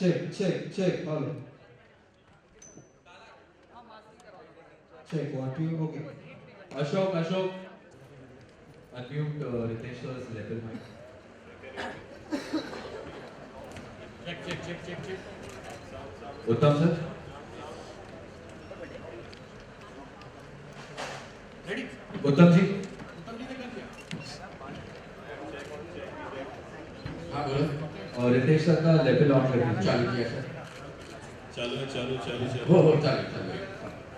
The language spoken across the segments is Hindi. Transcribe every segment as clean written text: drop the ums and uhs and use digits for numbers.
check. Hello. Check. What you? Okay. Ashok, unmute Ritesh sir's level mic. Check. Uttam sir. Ready? Uttam ji. हाँ बोलो। और रितेश सर का लेवल ऑन कर दीजिए। चालू किया सर। चालू। हो चालू।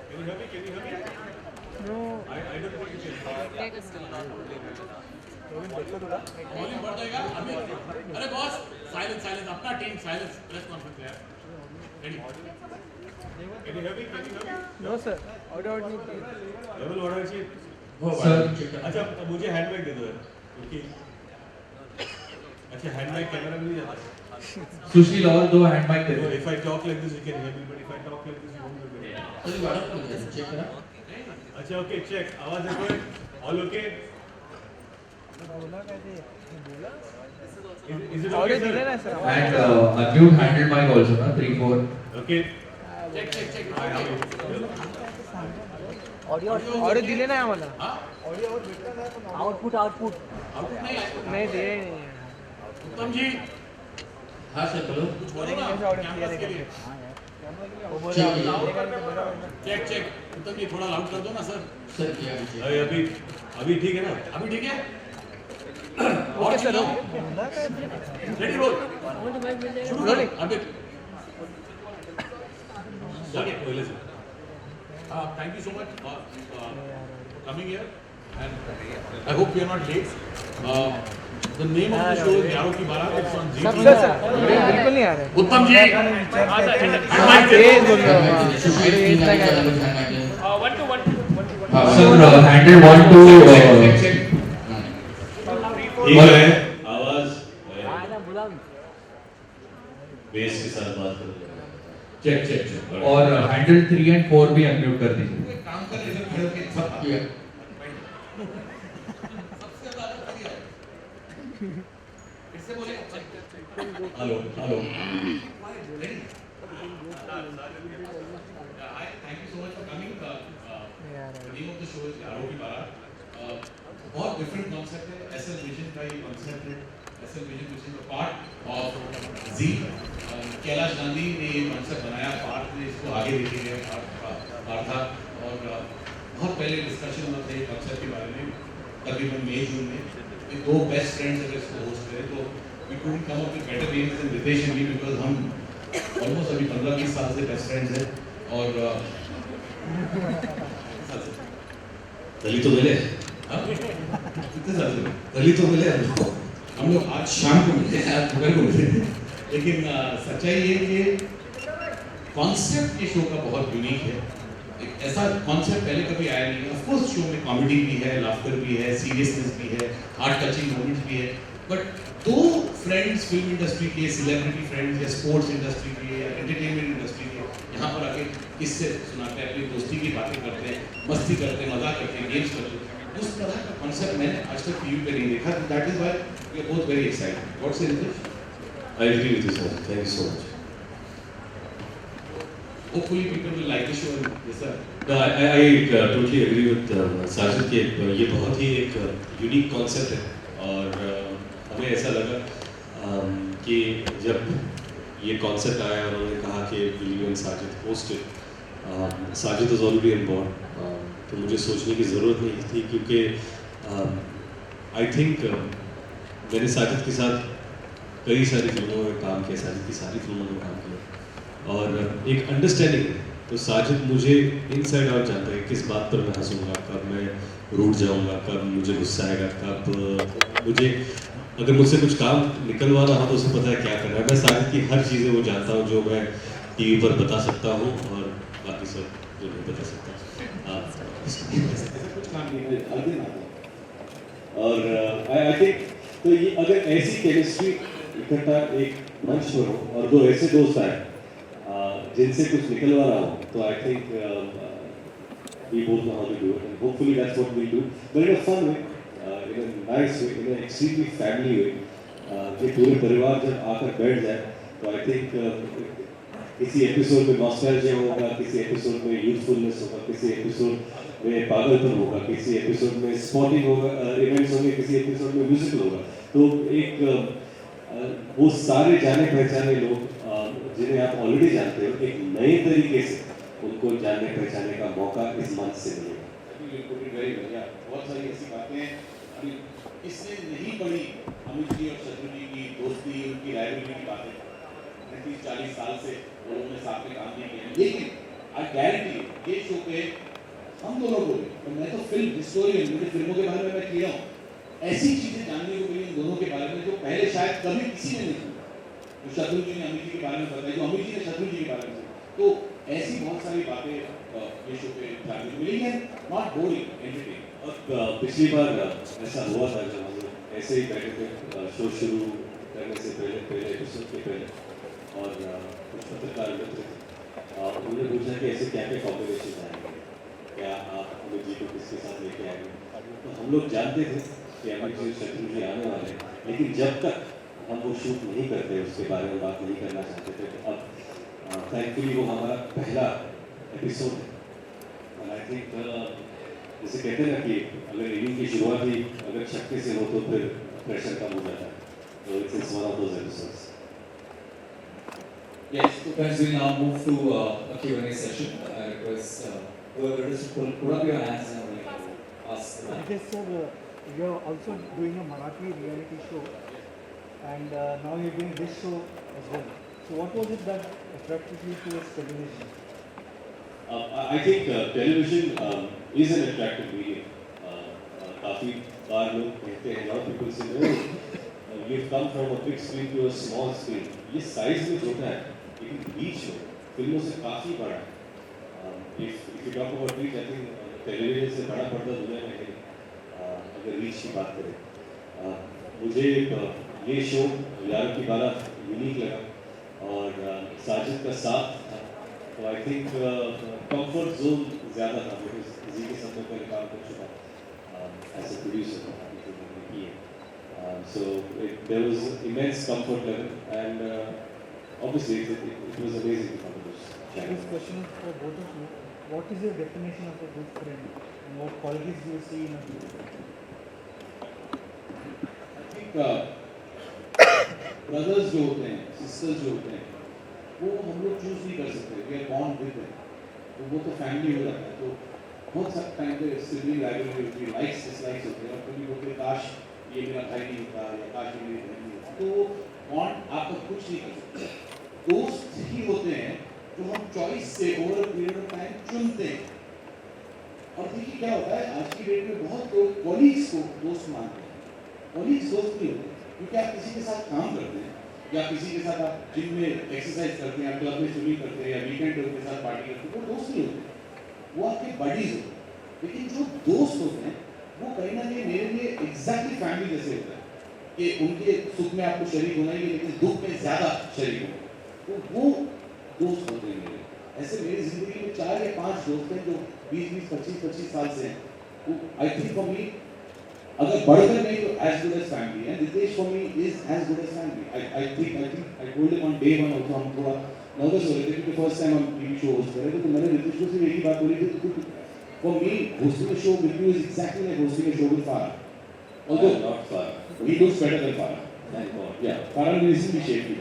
Can you hear me? No. I don't think you can. Volume बढ़ जाएगा अभी। अरे बॉस साइलेंस अपना टीम साइलेंस प्रेस कॉन्फ्रेंस है। Ready? Can you hear me? No sir. Order नहीं। लेवल ऑर्डर चाहिए। हो सर। अच्छा मुझे हैंड बैग दे दो यार क्योंकि अच्छा हैंड बैग कैमरा में नहीं जाता। सुशील और दो हैंड माइक दे दो। If I talk like this you can hear me but if I talk like this you won't be able to. तो वाला चेक करा। अच्छा ओके चेक आवाज देखो all okay Is it okay sir? And unmute handle mic also na 3 4. Okay. Check. Audio दिले नाही आम्हाला. आउटपुट आउटपुट नहीं आया। नाही दिले नाही. उत्तम जी हाँ सर बोलो। कुछ बोलेंगे कैसे ऑडियो कैमरा क्लियर के है? लिए वो बोला चेक उत्तम जी थोड़ा लाउड कर दो ना सर सर किया भी चेक। अभी ठीक है ना अभी ठीक है ओके सर. रेडी रोल शुरू करो अभी चलिए पहले से thank you so much coming here and I hope you are not late the name of the show is Yaaron Ki बारात इट्स ऑन जी सर बिल्कुल नहीं आ रहा. उत्तम जी तेज बोल रहा हूँ. सुशील की नाम का लोग हैं Sir, handle 1 to ठीक है आवाज बेस के साथ बात करो चेक और हैंडल 3 and 4 भी अनम्यूट कर दीजिए। काम कर रहे खड़े होके सब किया। इससे बोले hello ready hi thank you so much for coming the name of the show is Yaaron Ki Baaraat बहुत डिफरेंट कॉन्सेप्ट है एसएल विजन का ये कॉन्सेप्ट है SL vision which is a part of G Kailash Gandhi ने ये कॉन्सेप्ट बनाया पार्ट ने इसको आगे लेके गया पार्ट था और बहुत पहले डिस्कशन हुआ था ये कॉन्सेप्ट के बारे में तकरीबन मई जून में कि दो बेस्ट फ्रेंड्स अगर इसको होस्ट करें तो we couldn't come up with better names than Ritesh and me because हम ऑलमोस्ट अभी 15-20 साल से बेस्ट फ्रेंड्स हैं और गली तो मिले कितने साल से गली तो मिले हम लोग आज शाम को मिले आज दोपहर को मिले लेकिन सच्चाई ये कि कॉन्सेप्ट ये शो का बहुत यूनिक है एक ऐसा कॉन्सेप्ट पहले कभी आया नहीं ऑफ कोर्स शो में कॉमेडी भी है लाफ्टर भी है सीरियसनेस भी है हार्ट टचिंग मोमेंट्स भी है बट दो फ्रेंड्स फिल्म इंडस्ट्री के सेलिब्रिटी फ्रेंड्स या स्पोर्ट्स इंडस्ट्री के या एंटरटेनमेंट इंडस्ट्री के यहाँ पर आके किससे सुनाते हैं अपनी दोस्ती की बातें करते हैं मस्ती करते हैं मजाक करते हैं गेम्स करते हैं उस तरह का कॉन्सेप्ट मैंने आज तक टीवी पे नहीं देखा that is why we are both very excited what's it is I agree with you, sir. Thank you so much. hopefully people will like the show and yes sir No, I totally agree with Sajid के ये बहुत ही एक यूनिक कॉन्सेप्ट है और हमें ऐसा लगा कि जब ये कॉन्सेप्ट आया और उन्होंने कहा कि will you and Sajid host it Sajid is already on board तो मुझे सोचने की ज़रूरत नहीं थी क्योंकि आई थिंक मैंने साजिद के साथ कई सारी फिल्मों में काम किया साजिद की सारी फिल्मों में काम किया और एक अंडरस्टैंडिंग है तो साजिद मुझे इनसाइड आउट जानता है किस बात पर मैं हंसूंगा कब मैं रूठ जाऊंगा कब मुझे गुस्सा आएगा कब मुझे अगर मुझसे कुछ काम निकलवाना हो तो उसे पता है क्या करना है मैं साजिद की हर चीज़ें वो जानता हूँ जो मैं टीवी पर बता सकता हूँ और बाकी सब जो नहीं बता सकता कुछ काम नहीं अलग ना और आई थिंक तो ये अगर ऐसी केमिस्ट्री इकट्ठा एक मंच पर हो और दो ऐसे दोस्त आए जिनसे कुछ निकलवाना हो तो I think we both know how to do it and hopefully that's what we'll do but in a fun way in a nice way in an extremely family way कि पूरे परिवार जब आकर बैठ जाए तो आई थिंक किसी एपिसोड में नॉस्टैल्जिया होगा, किसी एपिसोड में यूथफुलनेस होगा, किसी एपिसोड में पागलपन होगा, किसी एपिसोड में स्पोर्टिंग होगा, इवेंट्स होंगे, किसी एपिसोड में म्यूजिकल होगा। तो एक वो सारे जाने पहचाने लोग जिन्हें आप ऑलरेडी जानते हो, एक नए तरीके से उनको जानने पहचानने का मौका इस मंच से मिलेगा। बहुत सारी ऐसी बातें अभी इससे नहीं पड़ी अमित जी और शत्रु जी की दोस्ती, उनकी राइवलरी की बातें 30-40 साल से वो लोगों ने साथ में काम नहीं किया, लेकिन आई गारंटी ये शो पे हम दोनों को भी, तो मैं तो फिल्म हिस्टोरियन, मुझे फिल्मों के बारे में मैं किया हूँ, ऐसी चीजें जानने को मिली इन दोनों के बारे में जो पहले शायद कभी किसी ने नहीं की। तो शत्रु जी ने अमित जी के बारे में बताया, जो अमित जी ने शत्रु जी के बारे में, तो ऐसी बहुत सारी बातें ये शो पे जानने को मिली हैं, नॉट बोरिंग, एंटरटेनिंग। और पिछली बार ऐसा हुआ था जब हम लोग ऐसे ही बैठे थे शो शुरू करने से पहले एपिसोड के पहले, और कुछ पत्रकार मित्र थे, उन्होंने पूछा कि ऐसे क्या क्या कॉम्बिनेशन आएंगे, क्या आप अमित जी को किसके साथ लेके आएंगे। तो हम लोग जानते थे कि अमित जी शत्रु जी आने वाले हैं, लेकिन जब तक हम वो शूट नहीं करते, उसके बारे में बात नहीं करना चाहते थे। तो अब थैंकफुली वो हमारा पहला एपिसोड है, और आई थिंक जैसे कहते हैं ना कि अगर रिव्यू की शुरुआत ही अगर छक्के से हो तो फिर प्रेशर कम हो जाता है। तो it's one of those episodes. Yes, so friends, we now move to a Q&A session. I request whoever it is to put up your hands and we'll ask the Yes, sir. You are also doing a Marathi reality show, and now you're doing this show as well. So, what was it that attracted you towards television? I think television is an attractive medium. काफी बार लोग कहते हैं, lot of people say, oh, you've come from a big screen to a small screen. ये साइज में छोटा है, लेकिन रीच में फिल्मों से काफी बड़ा है। If you talk about reach, I think television से बड़ा पर्दा दुनिया में है, अगर रीच की बात करें। मुझे ये शो यार की बारा यूनिक लगा और साजिद का साथ था, तो आई थिंक कंफर्ट जोन ज़्यादा था, बिकॉज जी के साथ में पहले काम कर चुका एज ए प्रोड्यूसर की है। So there was immense comfort level and obviously it was amazing to come to this channel. This question is for both of you. What is your definition of a good friend, and what qualities do you see in a good friend? I think brothers जो होते हैं, sisters जो होते हैं, वो हम लोग चूज नहीं कर सकते, we are born with them, तो वो तो फैमिली हो जाता है। तो बहुत सारे टाइम पे सिबलिंग राइवलरी होती है, लाइक्स डिसलाइक्स होते हैं, और कभी बोलते काश ये मेरा भाई नहीं होता या काश ये मेरी बहन नहीं होती, तो बॉन्ड आपका कुछ नहीं कर सकते। दोस्त ही होते हैं जो हम चॉइस से over a period of time चुनते हैं। और देखिए क्या होता है, आज की डेट में बहुत लोग कॉलीग्स को दोस्त मानते हैं, कॉलीग्स दोस्त नहीं होते, क्योंकि आप किसी के साथ काम करते हैं या किसी के साथ आप जिम में एक्सरसाइज करते हैं, क्लब में स्विमिंग करते हैं या वीकेंड उनके साथ पार्टी करते हैं, वो दोस्त नहीं होते, वो आपके बडीज होते हैं। लेकिन जो दोस्त होते हैं वो कहीं ना कहीं मेरे लिए एग्जैक्टली फैमिली जैसे होता है, कि उनके सुख में आपको शरीक होना ही, लेकिन दुख में ज़्यादा शरीक होना, तो वो दोस्त होते हैं मेरे। ऐसे मेरी ज़िंदगी में 4 या 5 दोस्त हैं जो 20-20, 25-25 साल से हैं। तो आई थिंक फॉर मी, अगर बढ़कर नहीं तो as good as family, and Ritesh for me is as good as family. I told him on day 1 also, हम थोड़ा नर्वस हो रहे थे क्योंकि फर्स्ट टाइम हम टीवी शो होस्ट कर रहे थे, तो मैंने रितेश को सिर्फ एक ही बात बोली थी, for me hosting a show with you is exactly like hosting a show with फारा, although not Farah. He looks better than Farah. Thank God. Yeah, Farah will recently shaved me.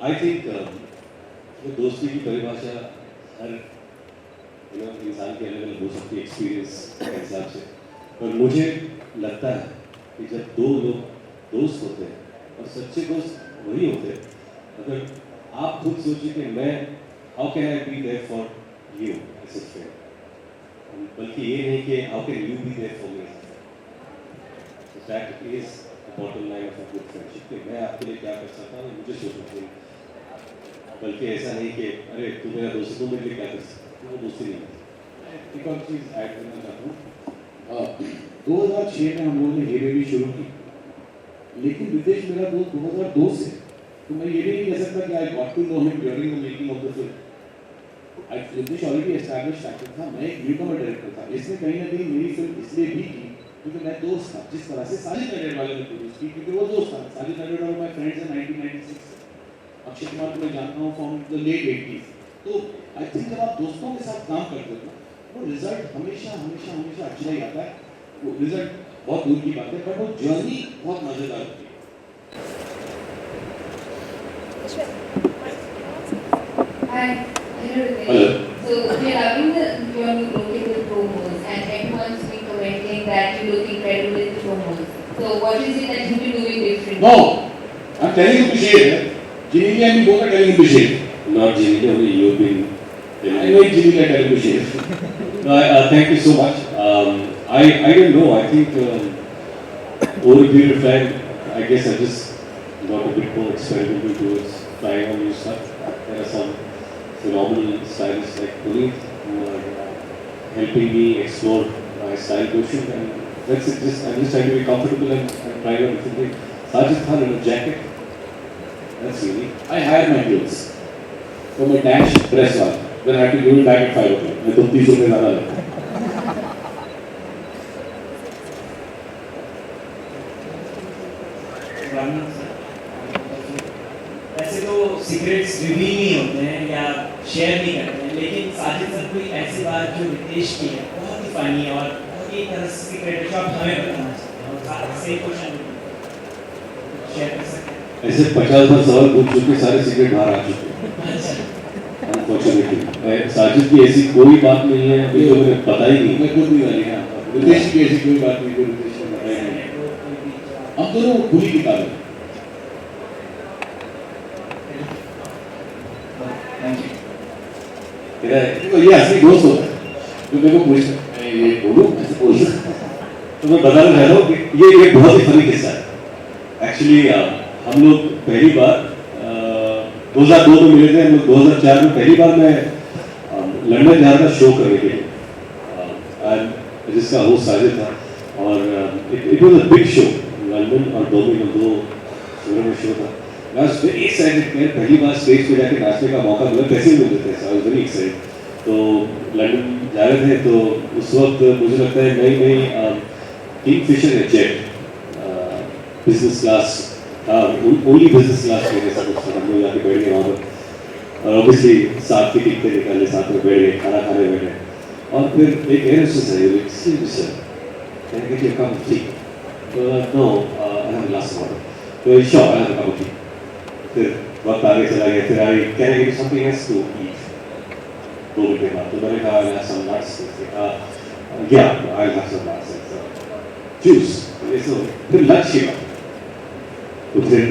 I think वो दोस्ती की परिभाषा हर इंसान की अलग अलग हो सकती है एक्सपीरियंस के हिसाब से, पर मुझे लगता है कि जब दो लोग दोस्त होते हैं, और सच्चे दोस्त वही होते हैं, अगर आप खुद सोचिए कि मैं how can I be there for you as a friend, बल्कि ये नहीं कि how can you be there for me, so that is the bottom line of a good friendship, कि मैं आपके लिए क्या कर सकता हूँ मुझे सोचना चाहिए, बल्कि ऐसा नहीं कि अरे तू मेरा दोस्त, तू मेरे लिए क्या कर सकता है, वो दोस्ती नहीं है। एक और चीज़ ऐड करना चाहता हूँ, 2006 में हम लोगों ने हे बेबी शुरू की, लेकिन रितेश मेरा दोस्त 2002 से, तो मैं ये भी नहीं कह सकता कि I got to know him during the making of the film. Ritesh already established actor था, मैं एक न्यूकमर डायरेक्टर था। इसने कहीं ना कहीं मेरी फिल्म इसलिए भी की क्योंकि मैं दोस्त था जिस तरह से साजिद नडियाड वाले ने प्रोड्यूस की, क्योंकि वो दोस्त था। साजिद नडियाड और माय फ्रेंड्स इन 1996 से। अक्षय कुमार को मैं जानता हूँ फ्रॉम द लेट 80s। तो आई थिंक जब आप दोस्तों के साथ काम करते हो वो रिजल्ट हमेशा हमेशा हमेशा अच्छा ही आता है। वो रिजल्ट बहुत दूर की बात है, पर वो जर्नी बहुत मजेदार होती है। Hi, Hello. So we are loving your new look in the promos, and everyone's been commenting that you look incredible in the promos. So what is it that you've been doing differently? No, I'm telling you to shave. Jimmy and me both are telling him to shave. Not Jimmy, only you've been. I know Jimmy are telling him to shave. No, thank you so much. I don't know. I think over a period of time, I guess I just got a bit more experimental towards trying on new stuff. There are some phenomenal stylists like Puneet who are helping me explore my style quotient, and that's it. I'm just trying to be comfortable and trying out different things. Sajid Khan in a jacket. That's unique. I hire my clothes for my dash dress one. Then I have to give it back at 5 o'clock. मैं तो 30 रुपए ज़्यादा लेता हूँ। वैसे तो सीक्रेट्स रिवील नहीं होते हैं या शेयर नहीं करते हैं, लेकिन साजिद सर कोई ऐसी बात जो रितेश की है बहुत ही फनी है और बहुत ही तरह से सीक्रेट है जो आप हमें बताना चाहते हैं और सही क्वेश्चन शेयर कर सकते हैं। ऐसे 50 बार सवाल पूछ चुके, सारे सीक्रेट बाहर आ चुके हैं। अनफॉर्चुनेटली साजिद की ऐसी कोई बात नहीं है अभी जो मुझे पता ही नहीं। मैं खुद भी वाली है। रितेश की ऐसी कोई बात नहीं जो रितेश ने बताई नहीं। हम दोनों खुली किताब है। तो ये असली दोस्त होता है जो मेरे को पूछता है ये बोलूं ऐसे बोल तो मैं बताना चाह रहा हूँ कि ये एक बहुत ही फनी किस्सा है। एक्चुअली हम लोग पहली बार 2002 में मिले थे। हम लोग 2004 में पहली बार मैं लंदन जा रहा था शो करने के लिए, जिसका होस्ट साजिद था, और it was a big show. London और बर्मिंघम दो शहरों में शो था। I was very excited कि पहली बार स्टेज पे जाके नाचने का मौका मिला, पैसे भी मिलते थे। I was very excited। तो लंदन जा रहे थे तो उस वक्त मुझे लगता है नई किंगफिशर है जेट बिजनेस क्लास था, ओनली बिजनेस क्लास में ऐसा कुछ था। हम लोग जाके बैठ गए वहाँ पर और ऑब्वियसली साथ के टिकटें निकाले, साथ में बैठ गए, खाना खाने बैठे और फिर एक एयर होस्टेस आई, excuse me sir, can I get you a cup of tea? No, I have a glass of water. तो sure, I have a cup of tea. फिर वक्त आगे चला गया, फिर I can I get something else to eat? 2 minute बाद तो मैंने कहा आई हैव सम नट्स, या I have some nuts, juice. फिर लंच किया, तो फिर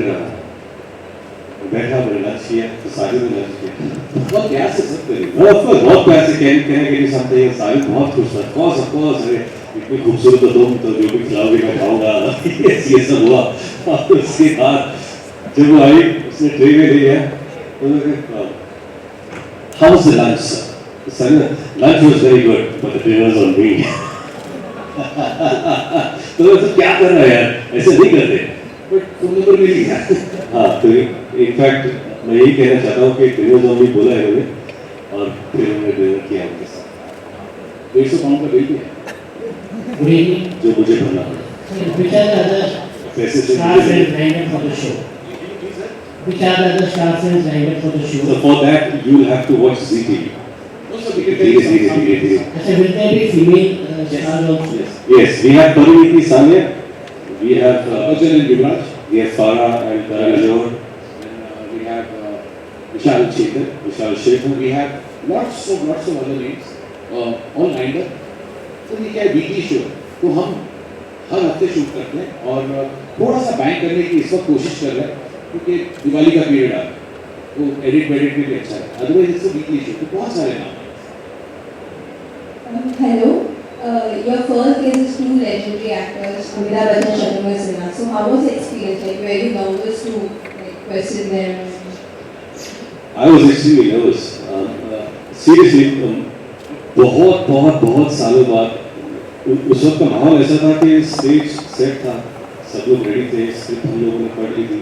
बैठा, मैंने लंच किया, तो साजिद ने लंच किया। बहुत प्यार से सब करी, बहुत प्यार से can I get something? Sajid बहुत खुश था। ऑफ कोर्स, अरे इतनी खूबसूरत तो तुम, तो जो भी खिलाओगे मैं खाऊंगा। ये सब हुआ। और उसके बाद जब वो आई, उसने ट्रे में ले लिया, तो how was the lunch sir? Lunch was very good but the dinner was on me. तो क्या कर रहा है यार, ऐसे नहीं करते, बट तुम नंबर मिल गया। हाँ, तो इनफैक्ट मैं यही कहना चाहता हूँ कि डिनर ऑन मी बोला है उन्होंने, और फिर उन्होंने डिनर किया उनके साथ। 150 पाउंड का बिल किया जो मुझे भरना पड़ा। पैसे से Which are the other stars and lined up for the show? So for that you will have to watch ZTV. Also, will there be female stars also? Yes, we have Pariniti Sanya, we have Arjun and Yuvraj, we have Farah and Karan Johar, and we have Vishal Shekhar. We have lots of other names, all lined up. तो ये क्या है, वीकली शो, तो हम हर हफ्ते शूट करते हैं और थोड़ा सा बैंक करने की इस वक्त कोशिश कर रहे हैं क्योंकि दिवाली का पीरियड आ रहा है, तो एडिट वेडिट भी अच्छा है। Otherwise it's a weekly show, तो बहुत सारे नाम हैं। Hello, your first guest is two legendary actors, Amitabh Bachchan and Shatrughan Sinha. So how was the experience? Like, were you nervous to question them? I was extremely nervous. Seriously, बहुत सालों बाद उस वक्त का माहौल ऐसा था कि स्टेज सेट था, सब लोग रेडी थे, स्क्रिप्ट हम लोगों ने पढ़ ली थी,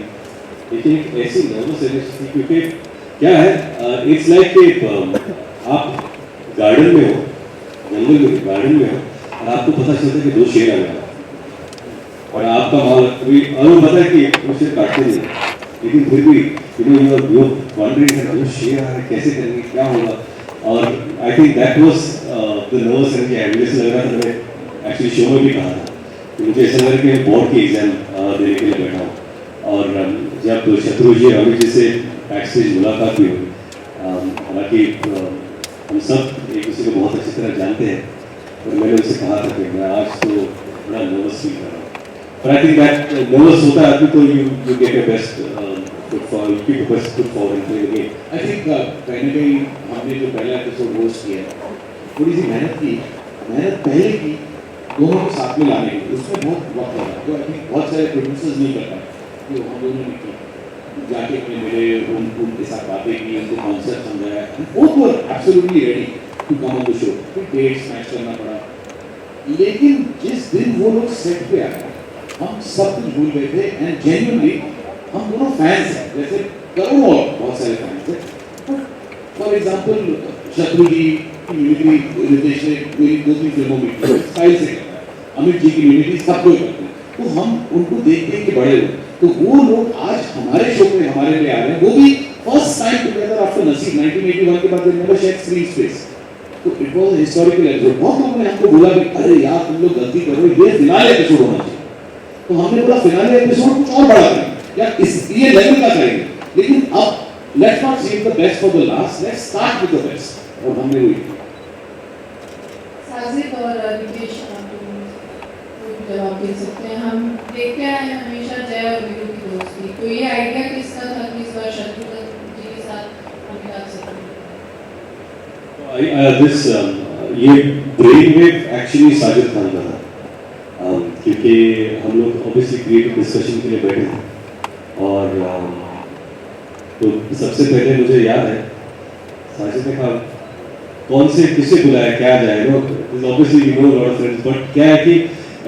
लेकिन एक ऐसी नर्वस एनर्जी थी क्योंकि क्या है, इट्स लाइक कि आप गार्डन में हो, जंगल में गार्डन में हो और आपको पता चलता है कि 2 शेर आ गया और आपका माल कभी और पता है कि उसे काटते नहीं, लेकिन फिर भी यू वंडरिंग वो शेयर आ रहा है कैसे करेंगे क्या होगा। और आई think that was the nervous and क्या मुझे ऐसा लग रहा था, मैंने एक्चुअली शो में भी कहा था कि मुझे ऐसा लग रहा है कि मैं बोर्ड की एग्जाम देने के लिए बैठा हूँ। और जब शत्रु जी अमित जी से बैक स्टेज मुलाकात भी हुई, हालांकि हम सब एक दूसरे को बहुत अच्छी तरह जानते हैं, और मैंने उनसे कहा था कि मैं आज तो बड़ा नर्वस फील कर रहा हूँ। पर आई थिंक दैट नर्वस होता है आदमी तो you get your best foot for keep your best foot for in play the game. I think कहीं ना कहीं हमने जो पहला एपिसोड होस्ट किया थोड़ी सी मेहनत पहले की दोनों को साथ में लाने की, उसमें बहुत वक्त लगा, तो आई थिंक बहुत सारे प्रोड्यूसर्स नहीं कर पाए, तो हम दोनों ने की जाके अपने मिले, उनके साथ बातें की, उनको कॉन्सेप्ट समझाया, वो तो absolutely ready to come on the show, फिर डेट्स मैच करना पड़ा। लेकिन जिस दिन वो लोग सेट पे आए हम सब कुछ भूल गए थे, एंड जेन्युइनली हम दोनों फैंस हैं, जैसे करोड़ों और बहुत सारे फैंस हैं। फॉर एग्जाम्पल शत्रु जी की मिमिक्री रितेश ने मेरी 2-3 फिल्मों में स्टाइल से करता है, अमित जी की मिमिक्री सब कोई करते हैं, तो हम उनको देखते कि बड़े लोग, तो वो लोग आज हमारे शो पे हमारे लिए आ रहे हैं, वो भी फर्स्ट टाइम टुगेदर आफ्टर नसीब 1981 के बाद नेवर शेयर स्क्रीन स्पेस। तो इट वाज हिस्टोरिकल एपिसोड। बहुत लोगों ने हमको बोला कि अरे यार तुम लोग गलती कर रहे हो, ये फिनाले एपिसोड होना चाहिए। तो हमने बोला फिनाले एपिसोड कुछ और बड़ा करें या इस ये लेवल का करेंगे, लेकिन अब let's not save the best for the last, let's start with the best, और हमने वही किया। साजिद और रितेश जवाब दे सकते हैं। हम देखते आए हैं हमेशा जय और वीरू की दोस्ती, तो ये आइडिया किसका था कि इस बार शत्रुघ्न जी के साथ हम कर सकते हैं? ये brain wave actually Sajid Khan का था, क्योंकि हम लोग ऑब्वियसली क्रिएटिव डिस्कशन के लिए बैठे थे, और तो सबसे पहले मुझे याद है साजिद ने कहा कौन से किसे बुलाया क्या जाए, no obviously you know lot of friends, but क्या है कि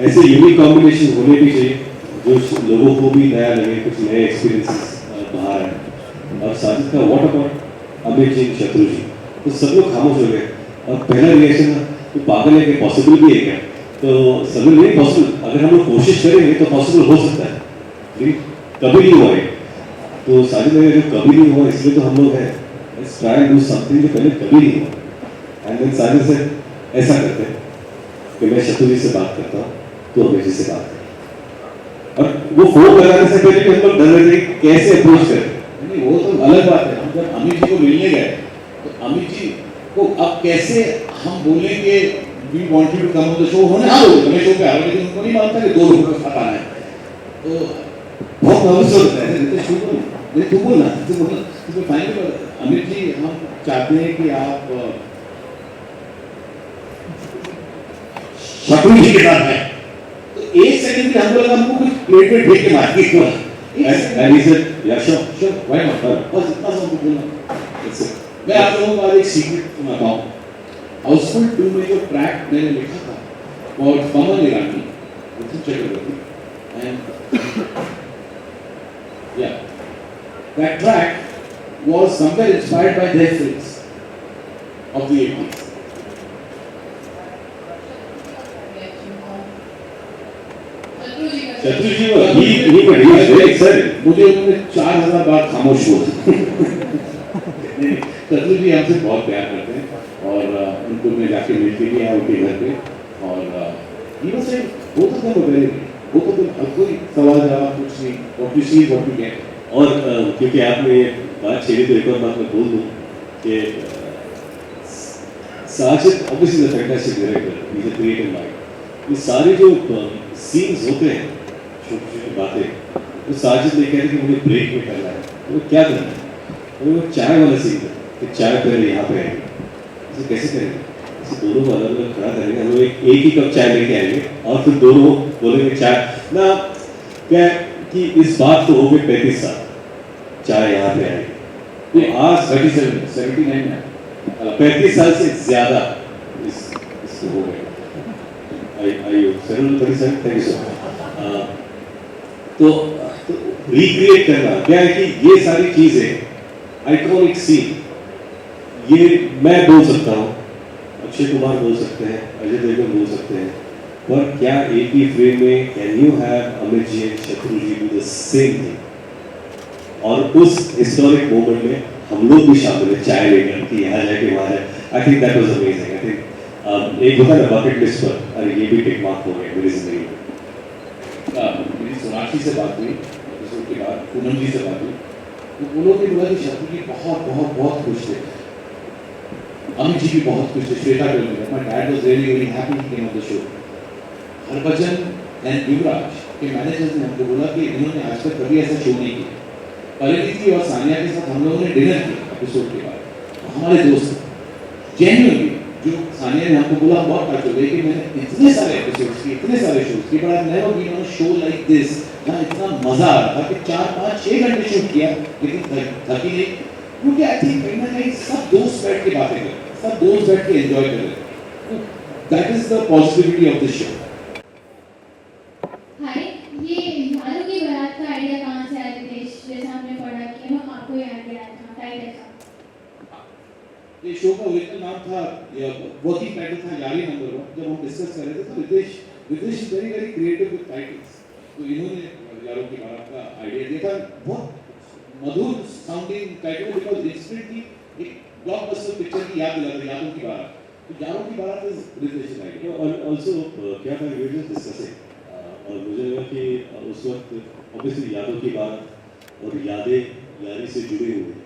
ऐसे यूनिक कॉम्बिनेशन होने भी चाहिए जो लोगों को भी नया लगे, कुछ नए एक्सपीरियंसेस बाहर आए। और साजिद का व्हाट अबाउट अमित जी शत्रु जी, तो सब लोग खामोश हो गए, और पहला रिएक्शन था कि पागल है कि पॉसिबल भी है क्या, तो सब नहीं पॉसिबल, अगर हम लोग कोशिश करेंगे तो पॉसिबल हो सकता है, लेकिन कभी नहीं हुआ है। तो साजिद ने जो कभी नहीं हुआ इसलिए तो हम लोग हैं, let's try and do something जो पहले कभी नहीं हुआ। एंड देन साजिद से ऐसा करते हैं कि मैं शत्रु जी से बात करता हूँ, तो अमित जी से बात करें, और वो फोन लगाने से पहले हम लोग डर रहे थे कैसे अप्रोच करें। नहीं वो तो अलग बात है, हम जब अमित जी को मिलने गए तो अमित जी को अब कैसे हम बोलेंगे we want you to come on the show, होने हाँ बोले मैं शो पे आ रहा हूँ, लेकिन उनको नहीं मालूम था कि 2 लोगों को साथ आना है, तो बहुत नर्वस होता है। रितेश तू बोलना तो फाइनली अमित जी हम चाहते हैं कि आप शत्रु जी के साथ हैं, तो 1 सेकंड के हमको लगा हमको कुछ प्लेट में फेंक के मार के एंड ही सेड या श्योर व्हाई नॉट, बस इतना सा हमको बोलना। मैं आप लोगों को आज एक सीक्रेट सुनाता हूँ। हाउसफुल 2 में जो ट्रैक मैंने लिखा था और कमल ईरानी मिथुन चक्रवर्ती, एंड या that track was somewhere inspired by there films of the 80s। शत्रु जी ही वेरी एक्साइटेड, मुझे उन्होंने 4000 बार खामोश हुआ। शत्रु जी हमसे बहुत प्यार करते हैं और उनको मैं जाके मिलके भी आया उनके घर पे, और ये बस वो तो सब पहले वो तो कोई सवाल जवाब कुछ नहीं, what you see what you get. और क्योंकि आपने बात छेड़ी तो एक और बात मैं बोल दूं कि Sajid obviously the fantastic director, he is a creative mind. ये सारे जो सीन्स होते हैं छोटी छोटी बातें, तो साजिद ने कहते कि मुझे ब्रेक में करना है, तो क्या करना है, तो वो चाय वाला सीन था कि चाय पहले यहाँ पे आएंगे, इसे कैसे करेंगे, इसे दोनों को अलग अलग खड़ा करेंगे, हम लोग एक ही कप चाय लेके आएंगे और फिर दोनों बोलेंगे चाय ना, क्या कि इस बात को हो गए 35 साल चाय यहाँ पे आएगी, तो आज 79 में 35 साल से ज्यादा इसको हो गए। Thank you sir. तो रिक्रिएट करना क्या है कि ये सारी चीजें आइकॉनिक सीन, ये मैं बोल सकता हूँ, अक्षय कुमार बोल सकते हैं, अजय देवगन बोल सकते हैं, पर क्या एक ही फ्रेम में can you have Amit ji and Shatruji do the same thing? और उस हिस्टोरिक मोमेंट में हम लोग भी शामिल है, चाय लेकर कि यहाँ जाके वहाँ जाए. आई think that was amazing. I think एक होता है ना बकेट लिस्ट पर, अरे ये भी टिक मार्क हो गया मेरी जिंदगी में. मेरी सोनाक्षी से बात हुई एपिसोड के बाद, पूनम जी से बात हुई, तो वो लोग ने बोला कि शत्रु जी बहुत बहुत बहुत खुश थे, अमित जी भी बहुत खुश थे, Shweta told me my dad was really very happy he came on the show. Harbhajan and Yuvraj के मैनेजर्स ने हमको बोला कि इन्होंने आज तक कभी ऐसा शो नहीं किया. परिणीति और सानिया के साथ हम लोगों ने डिनर किया एपिसोड के बाद. हमारे दोस्त जेन्युइनली, जो सानिया ने हमको बोला बहुत टच हो गई कि मैंने इतने सारे एपिसोड्स किए, इतने सारे शोज किए, but I have never been on a show like this. ना इतना मजा आ रहा था कि 4, 5, 6 घंटे शूट किया, लेकिन थकी नहीं, क्योंकि आई थिंक कहीं ना कहीं सब दोस्त बैठ के बातें कर, सब दोस्त बैठ के एंजॉय कर रहे. That is the positivity of this show. Hi, ये यारों की बारात का आइडिया कहाँ से आया रितेश? जैसे हमने पढ़ा कि आपको ये आइडिया आया था टाइटल का. ये शो का ओरिजिनल नाम था, या वर्किंग टाइटल था यारी नंबर 1. जब हम डिस्कस कर रहे थे तो Ritesh is very very creative with titles. तो इन्होंने यारों की बारात का आइडिया दिया था. बहुत मधुर साउंडिंग टाइटल, बिकॉज इंस्टेंटली एक ब्लॉकबस्टर पिक्चर की याद दिला रही, यारों की बारात. तो यारों की बारात इज रितेश आइडिया. और ऑल्सो क्या था, वी जस्ट डिस्कसिंग, और मुझे लगा कि उस वक्त ऑब्वियसली यादों की बात और यादें यारी से जुड़ी हुई हैं.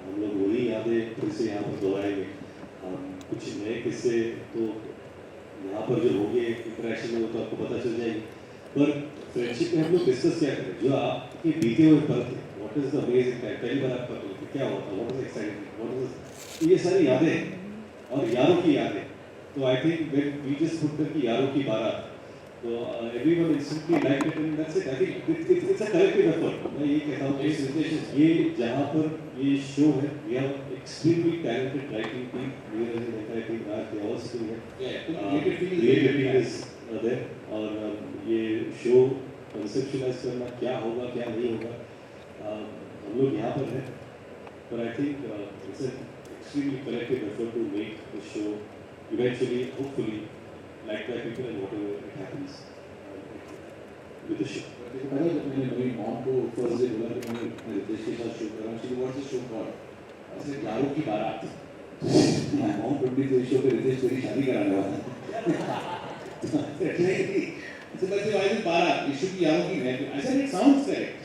हम लोग वही यादें फिर से यहाँ पर दोहराएंगे. कुछ नए किस्से तो यहाँ पर जो होंगे इंटरेक्शन में, वो तो आपको पता चल जाएगी. पर फ्रेंडशिप में हम लोग डिस्कस क्या करें, जो आपके बीते हुए पल थे, what is the amazing time, पहली बार आपका पल क्या हुआ था, what is exciting, what is, ये सारी यादें और यारों की यादें. तो I think when we just put the Yaaron Ki Baraat, तो everyone instantly like it and that's it. I think it's a collective effort. मैं ये कहता हूँ कि ये जहाँ पर ये शो है, we have extremely talented writing team, Neeraj and entire team, Raj, they all sitting here, creativity is there. और ये शो कंसेप्चुअलाइज करना, क्या होगा क्या नहीं होगा, हम लोग यहाँ पर हैं. पर I think it's an extremely collective effort to make the show eventually, hopefully, like by people and whatever it happens with the show. पता है, जब मैंने मेरी मॉम को फर्स्ट डे बोला कि मैं रितेश के साथ शो कर रहा हूँ, she what's the show called, ऐसे यारों की बारात. My mom told me this show पे रितेश तेरी शादी कराने वाला है. नहीं, so but why is बारात? It should be यारों की. I said it sounds correct.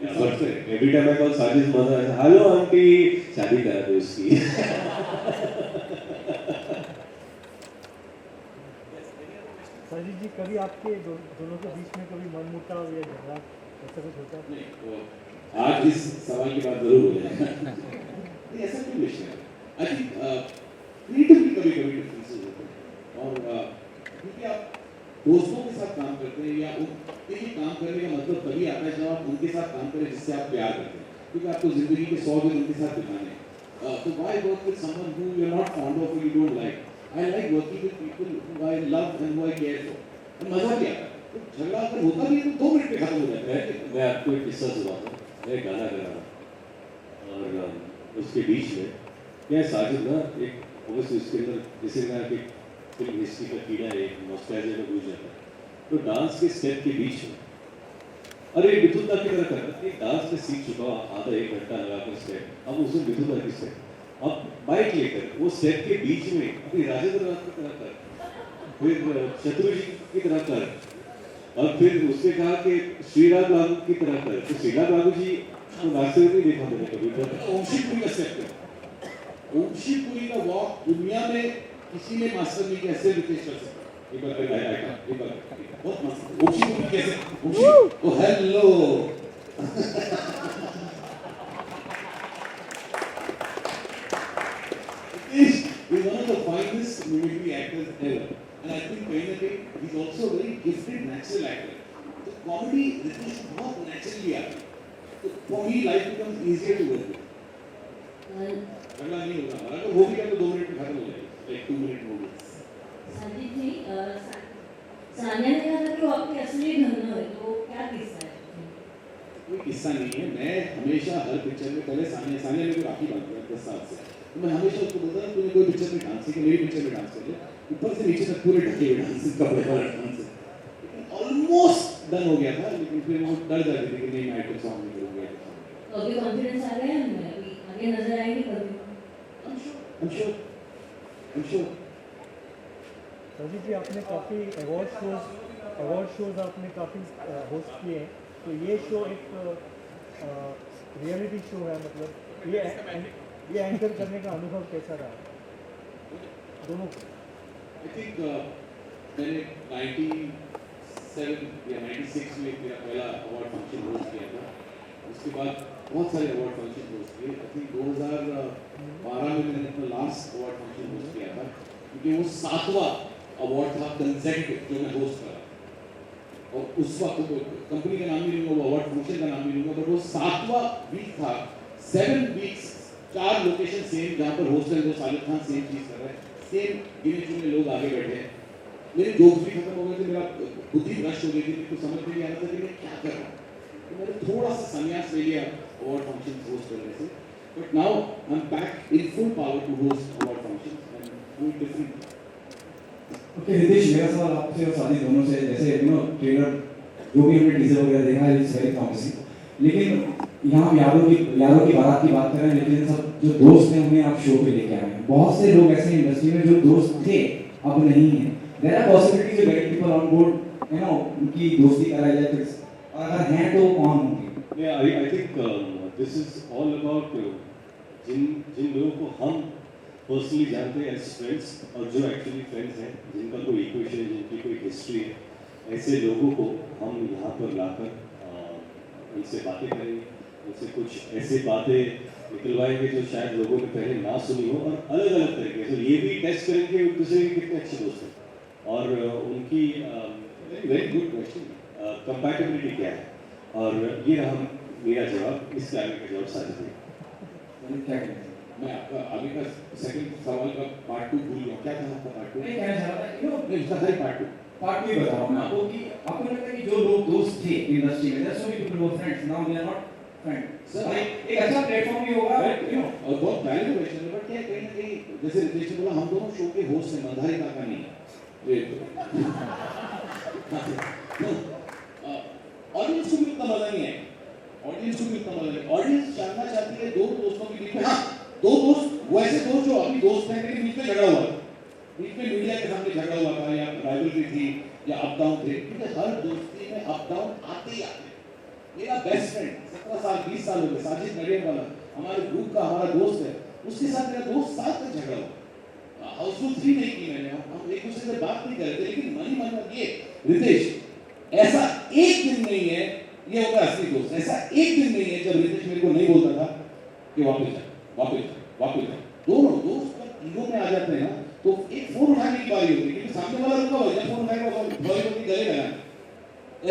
Yeah, but every time I call Sajid's mother, I say, hello auntie, शादी करा दो उसकी. साजिद जी, कभी आपके दोनों के बीच में कभी मनमुटाव या झगड़ा ऐसा कुछ होता है? नहीं, तो आज इस सवाल के बाद जरूर हो जाएगा. नहीं, ऐसा क्यों विषय है? आई थिंक क्रिएटिवली कभी-कभी डिफरेंसेस होते हैं. और क्योंकि आप दोस्तों के साथ काम करते हैं, या देखिए काम करने का मतलब तभी आता है जब आप उनके साथ काम करें जिससे आप प्यार करते हैं, क्योंकि आपको जिंदगी के 100 दिन उनके साथ बिताने हैं. तो why work with someone who you are not fond of or you don't like? I like working with people who I love and who I care for. और मजा भी आता है. तो झगड़ा अगर होता भी है तो 2 मिनट में खत्म हो जाता है. मैं आपको एक किस्सा सुनाता हूँ. मैं गाना गा रहा था और उसके बीच में क्या साजिद ना, एक ऑब्वियसली उसके अंदर जैसे ना कि फिल्म हिस्ट्री का कीड़ा है, एक नॉस्टैल्जिया में घुस जाता है. तो डांस के स्टेप के बीच में, अरे मिथुन दा की तरह करता है, डांस में सीख चुका हूँ, आधा 1 घंटा लगाकर स्टेप. अब उसमें मिथुन दा की स्टेप, अब बाइक लेकर वो स्टेप के बीच में अभी राजेंद्र नाथ की तरह कर, फिर शत्रुजी की तरह कर, और फिर उसने कहा कि श्रीराम बाबू की तरह कर. तो श्रीराम बाबू जी को रास्ते में नहीं देखा मैंने कभी. ओमशीपुरी का स्टेप है. ओमशीपुरी का वॉक दुनिया में किसी ने मास्टर नहीं किया, ऐसे रितेश कर सकता. एक बार बहुत मस्त. ओमशीपुरी कैसे? ओ hello. Ritesh is one of the finest mimicry actors ever, and I think कहीं ना कहीं he's also a very gifted natural actor. तो कॉमेडी रितेश बहुत नेचुरली आती है. तो for me life becomes easier to work with. झगड़ा नहीं होगा, अगर वो भी कर तो 2 मिनट में खत्म हो जाएगी, like 2 minute movies. संजीत जी, सानिया ने कहा था कि वो आपके असली धन है, तो क्या किस्सा है? कोई किस्सा नहीं है. मैं हमेशा हर पिक्चर में, पहले सानिया मेरे को राखी बांधती है 10 साल से, तो मैं हमेशा उसको बोलता था तूने कोई पिक्चर में डांस किया, मेरी पिक्चर में डांस कर ले, ऊपर से नीचे तक पूरे ढके हुए डांस, कपड़े वाला डांस. ऑलमोस्ट डन हो गया था, लेकिन फिर वो डर रही थी कि नहीं मैं आइटम सॉन्ग नहीं करूँगा। तो अभी कॉन्फिडेंस आ गया है, अभी आगे नजर आएगी कभी? I'm sure. संजीव जी, आपने काफ़ी अवार्ड शोज आपने काफ़ी होस्ट किए हैं, तो ये शो एक रियलिटी शो है, मतलब ये एंकर करने का अनुभव कैसा रहा दोनों? I think मैंने 97 या 96 में मेरा पहला अवार्ड फंक्शन होस्ट किया था। उसके बाद बहुत सारे अवार्ड फंक्शन होस्ट किए। आई थिंक 2012 में मैंने अपना लास्ट अवार्ड फंक्शन होस्ट किया था, क्योंकि वो 7वां अवार्ड था कंसेक्यूटिव जो मैं होस्ट करा। और उस वक्त कंपनी का नाम नहीं लूँगा, वो अवार्ड फंक्शन का नाम नहीं लूँगा, बट वो 7वां वीक था। 7 वीक्स 4 लोकेशन सेम, जहाँ पर होस्ट है वो साजिद खान सेम चीज़ कर रहे हैं, सेम गिने चुने लोग आगे बैठे हैं। मेरे जोक्स भी खत्म हो गए थे, मेरा बुद्धि भ्रष्ट हो गई थी, कुछ समझ में नहीं आ रहा था कि मैं क्या कर रहा हूँ। तो मैंने थोड़ा सा संन्यास ले लिया अवार्ड फंक्शन होस्ट करने से, but now I am back in full power to host award function and do it different. Okay Ritesh, मेरा सवाल आपसे और साजिद दोनों से, जैसे ट्रेलर जो भी हमने टीजर वगैरह देखा है इट्स वेरी प्रॉमिसिंग, लेकिन यहाँ हम यारों की बारात की बात कर रहे हैं, लेकिन सब जो दोस्त हैं उन्हें आप शो पे लेके आए हैं। बहुत से लोग ऐसे इंडस्ट्री में जो दोस्त थे अब नहीं है। There are possibilities to get people on board, उनकी दोस्ती कराई जाए फिर, और अगर हैं तो कौन होंगे? I think this is all about जिन लोगों को हम पर्सनली जानते हैं एज फ्रेंड्स, और जो एक्चुअली फ्रेंड्स हैं, जिनका कोई इक्वेशन है, जिनकी कोई हिस्ट्री है, ऐसे लोगों को हम यहाँ पर लाकर उनसे बातें करेंगे, उनसे कुछ ऐसे बातें निकलवाएंगे जो शायद लोगों ने पहले ना सुनी हो, और अलग अलग तरीके से ये भी टेस्ट करेंगे एक दूसरे के कितने अच्छे दोस्त हैं और उनकी वेरी गुड क्वेश्चन कंपैटिबिलिटी क्या है, और ये रहा मेरा जवाब। इसके आगे का जवाब साजिद है। क्या कहें? मैं आपका आगे का सेकंड सवाल का पार्ट 2 भूल गया, क्या था आपका पार्ट 2? मैं कहना चाह रहा था नहीं, उसका था पार्ट 2 बताओ मैं आपको कि आपको लगता है कि जो लोग दोस्त थे इंडस्ट्री में, जैसे भी people were friends, now they are not friends, एक अच्छा प्लेटफॉर्म भी होगा, और बहुत वैलिड क्वेश्चन है, बट क्या कहीं ना कहीं जैसे रितेश ने बोला, हम दोनों शो के होस्ट हैं, मंधारी काका नहीं ऑडियंस को भी उतना मजा नहीं है, ऑडियंस जानना चाहती है दो दोस्तों के बीच में, हाँ दो दोस्त, वो ऐसे दोस्त जो अभी दोस्त हैं लेकिन बीच में झगड़ा हुआ, बीच में मीडिया के सामने झगड़ा हुआ था, या राइवलरी थी, या अप डाउन थे, क्योंकि हर दोस्ती में अप डाउन आते ही आते। मेरा बेस्ट फ्रेंड 17 साल 20 साल हो गए, साजिद नडियाड वाला हमारे ग्रुप का हमारा दोस्त है, उसके साथ मेरा दोस्त साथ में झगड़ा हुआ, हाउसफुल 3 नहीं की मैंने, हम एक दूसरे से बात नहीं कर रहे थे, लेकिन मन ये रितेश, ऐसा एक दिन नहीं है, ये होगा असली दोस्त, ऐसा एक दिन नहीं है जब रितेश मेरे को नहीं बोलता था कि वापस जा। दोनों दोस्त जब ईगो में आ जाते हैं ना, तो एक फोन उठाने की बारी होती है, क्योंकि सामने वाला रुका हुआ है, फोन उठाएगा वॉइस को गले लगाना।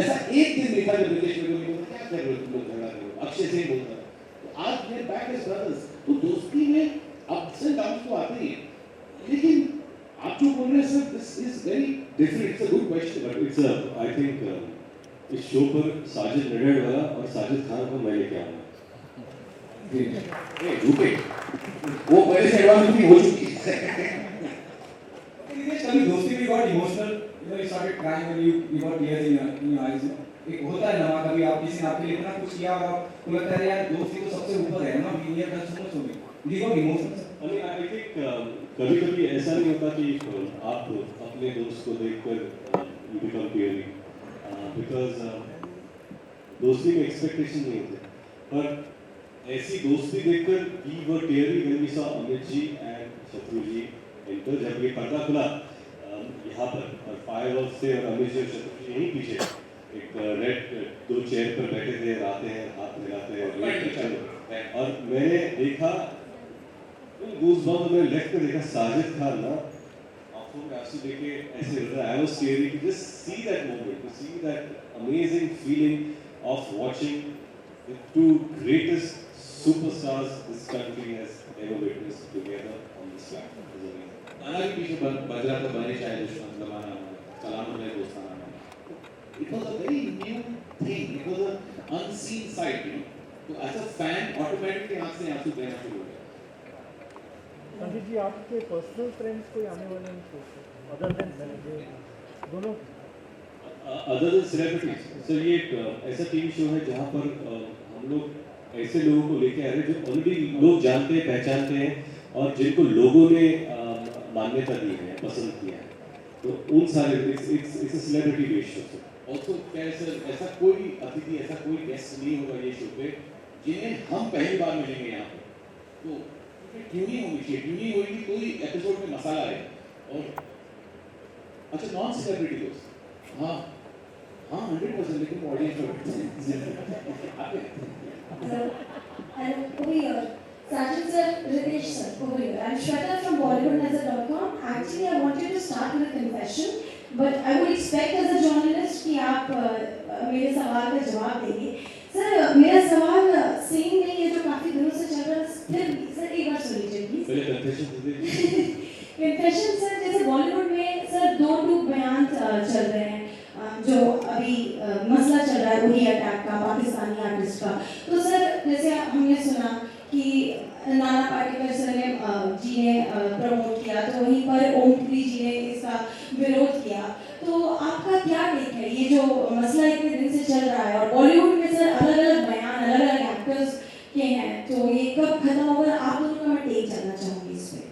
ऐसा एक दिन नहीं था जब रितेश मेरे को बोलता क्या कर रहे हो तुम लोग, झगड़ा कर रहे हो, अक्षय से ही बोलता था। तो आज मेरे बैक एज ब्रदर्स, तो दोस्ती में अप्स एंड डाउन्स तो आते ही हैं, लेकिन आप जो बोल रहे हैं sir, this is very different, it's a good question, but it's I think इस शो पर साजिद नडियाड वाला और साजिद खान को मैं लेके आऊँगा। झूठे वो पहले से एडवांस भी हो चुकी है। कभी दोस्ती में got emotional, you started crying when you got tears in your eyes. एक होता है ना, कभी आप किसी ने आपके लिए इतना कुछ किया और आपको लगता है यार दोस्ती तो सबसे ऊपर है ना, we near that so much होगी, you got emotional. I think कभी-कभी ऐसा नहीं होता कि आप अपने दोस्त को देखकर you become teary, because दोस्ती में एक्सपेक्टेशन नहीं होते, पर ऐसी दोस्ती देखकर we were teary when we saw Amit ji and शत्रु जी enter, जब ये पर्दा खुला यहाँ पर और फायरवर्क्स थे और अमित जी और शत्रु जी यहीं पीछे एक रेड 2 चेयर पर बैठे थे, आते हैं हाथ मिलाते हैं, और मैंने देखा गूज़बम्प में लेफ्ट पे देखा साजिद खान ना आंखों में आंसू देके ऐसे लग रहा है, I was teary to just see that moment, to see that amazing feeling of watching the 2 greatest superstars this country has ever witnessed together on this platform. गाना भी पीछे बज रहा था, बने चाहे दुश्मन जमाना, सलाम मेरे दोस्ताना। It was a very new thing. It was an unseen sight, you know. तो as a fan, automatically आँख से आंसू बहना शुरू हो गया। संजीव जी, आपके पर्सनल फ्रेंड्स कोई आने वाले हैं शो पे, अदर देन दोनों? अदर देन सेलिब्रिटीज, सर ये एक ऐसा टीवी शो है जहाँ पर हम लोग ऐसे लोगों को लेके आ रहे हैं जो ऑलरेडी लोग जानते हैं, पहचानते हैं और जिनको लोगों ने मान्यता दी है, पसंद किया है, तो उन सारे it's a celebrity based show sir. Also क्या है सर, ऐसा कोई अतिथि, ऐसा कोई गेस्ट नहीं होगा ये शो पे जिन्हें हम पहली बार मिलेंगे यहाँ पे, तो ट्यूनिंग होनी चाहिए, ट्यूनिंग होगी कोई एपिसोड में मसाला है। और अच्छा नॉन सेलिब्रिटी दोस्त, हाँ हाँ 100%, लेकिन audience over here, Sajid sir, Ritesh sir, over here. I'm Shweta from BollywoodNazar.com. Actually, I wanted to start with a confession, but I would expect as a journalist कि आप मेरे सवाल का जवाब देंगे। सर मेरा सवाल सेम नहीं है जो काफी दिनों से चल रहा है, फिर सर एक बार सुन लीजिए प्लीज। पहले कन्फेशन दे दीजिए। कन्फेशन सर, जैसे बॉलीवुड में सर दो टूक बयान चल रहे हैं, जो अभी मसला चल रहा है उरी अटैक का, पाकिस्तानी आर्टिस्ट का। तो सर जैसे हमने सुना कि नाना पाटेकर सर ने प्रमोट किया, तो वहीं पर ओमपुरी जी ने इसका विरोध किया। तो आपका क्या टेक है, ये जो मसला इतने दिन से चल रहा है और बॉलीवुड में सर अलग अलग बयान अलग अलग एक्टर्स के हैं, तो ये कब खत्म होगा? आप लोगों का मैं टेक जानना चाहूँगी इस पर।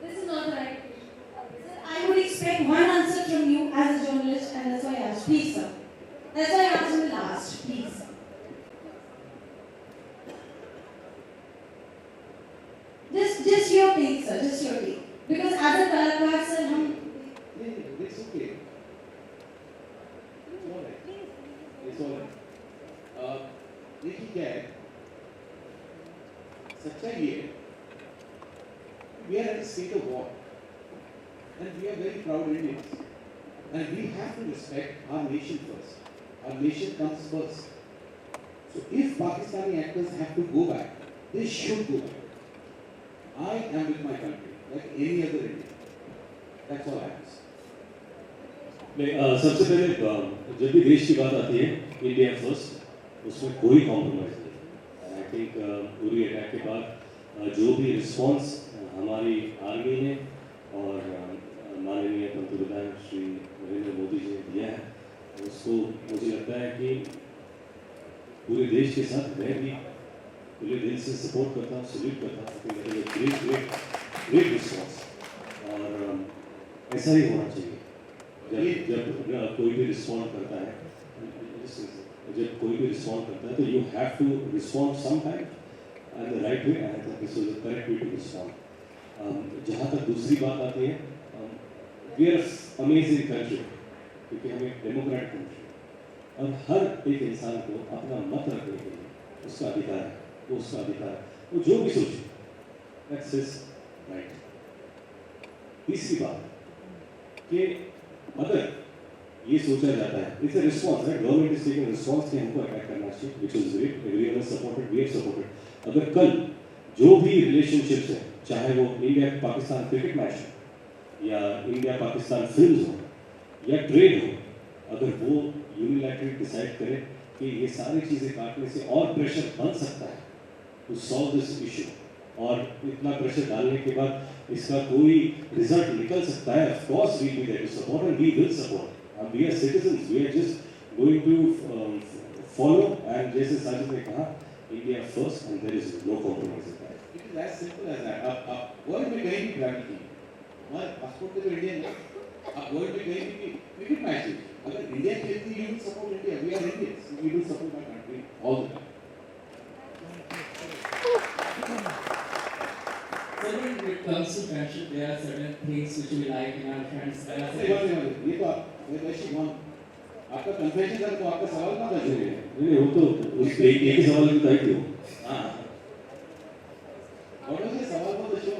This is not the right question. Sir, I would expect one answer from you as a journalist, and that's why I asked. Please, sir. That's why I asked in the last. Please. Just your take, sir. Just your take. Because as a कलाकार, sir, हम It's okay. It's all right. It's all right. देखिए क्या है, सच्चाई ये है, we are at a state of war, and we are very proud Indians, and we have to respect our nation first. Our nation comes first. So if Pakistani actors have to go back, they should go back. I am with my country, like any other Indian. That's all I have to say. सबसे पहले जब भी देश की बात आती है, इंडिया फर्स्ट, उसमें कोई कॉम्प्रोमाइज़ नहीं। आई थिंक उरी अटैक के बाद जो भी रिस्पॉन्स हमारी आर्मी ने और माननीय पंतप्रधान श्री नरेंद्र मोदी जी ने दिया है, उसको मुझे लगता है कि पूरे देश के साथ मैं भी पूरे दिल से सपोर्ट करता हूँ, सल्यूट करता हूँ। ग्रेट रिस्पॉन्स, और ऐसा ही होना चाहिए। जब कोई भी रिस्पॉन्ड करता है, जब कोई भी रिस्पॉन्ड करता है, तो you have to respond some time and the right way, and I think this is the correct way to respond. जहाँ तक दूसरी बात आती है, वी आर अमेजिंग कंट्री, क्योंकि हम एक डेमोक्रेटिक कंट्री, और हर एक इंसान को अपना मत रखने के लिए उसका अधिकार है, वो उसका अधिकार है, वो जो भी सोचे, दैट्स हिज राइट। तीसरी बात कि अगर ये सोचा जाता है, it's a response, right, government is taking response कि हमको अटैक करना चाहिए, which is great, everyone has supported, we have supported. अगर कल जो भी रिलेशनशिप्स है, चाहे वो इंडिया पाकिस्तान क्रिकेट मैच हो या इंडिया पाकिस्तान फिल्म हो या ट्रेड हो, अगर वो यूनिलैटरली डिसाइड करे कि ये सारी चीज़ें काटने से और प्रेशर बन सकता है टू सॉल्व दिस इशू, और इतना प्रेशर डालने के बाद इसका कोई रिजल्ट निकल सकता है, of course we will be there to support and we will support. We are citizens, we are just going to follow, and जैसे साजिद ने कहा, India first and there is no compromise. It is as simple as that. आप वर्ल्ड में कहीं भी ट्रैवल कीजिए, हमारे पासपोर्ट पे तो इंडियन है, आप वर्ल्ड में कहीं भी क्रिकेट मैच देखिए, अगर इंडिया खेलती है, you will support India, we are Indians, we will support my country all the time. So when it comes to friendship, there are certain things which we like in our friends. ये तो वैसे आपका कन्फेशन सर, तो आपका सवाल ना था। नहीं, वो तो उस एक ही सवाल की बताई थी वो। हाँ, और मुझे सवाल को तो शो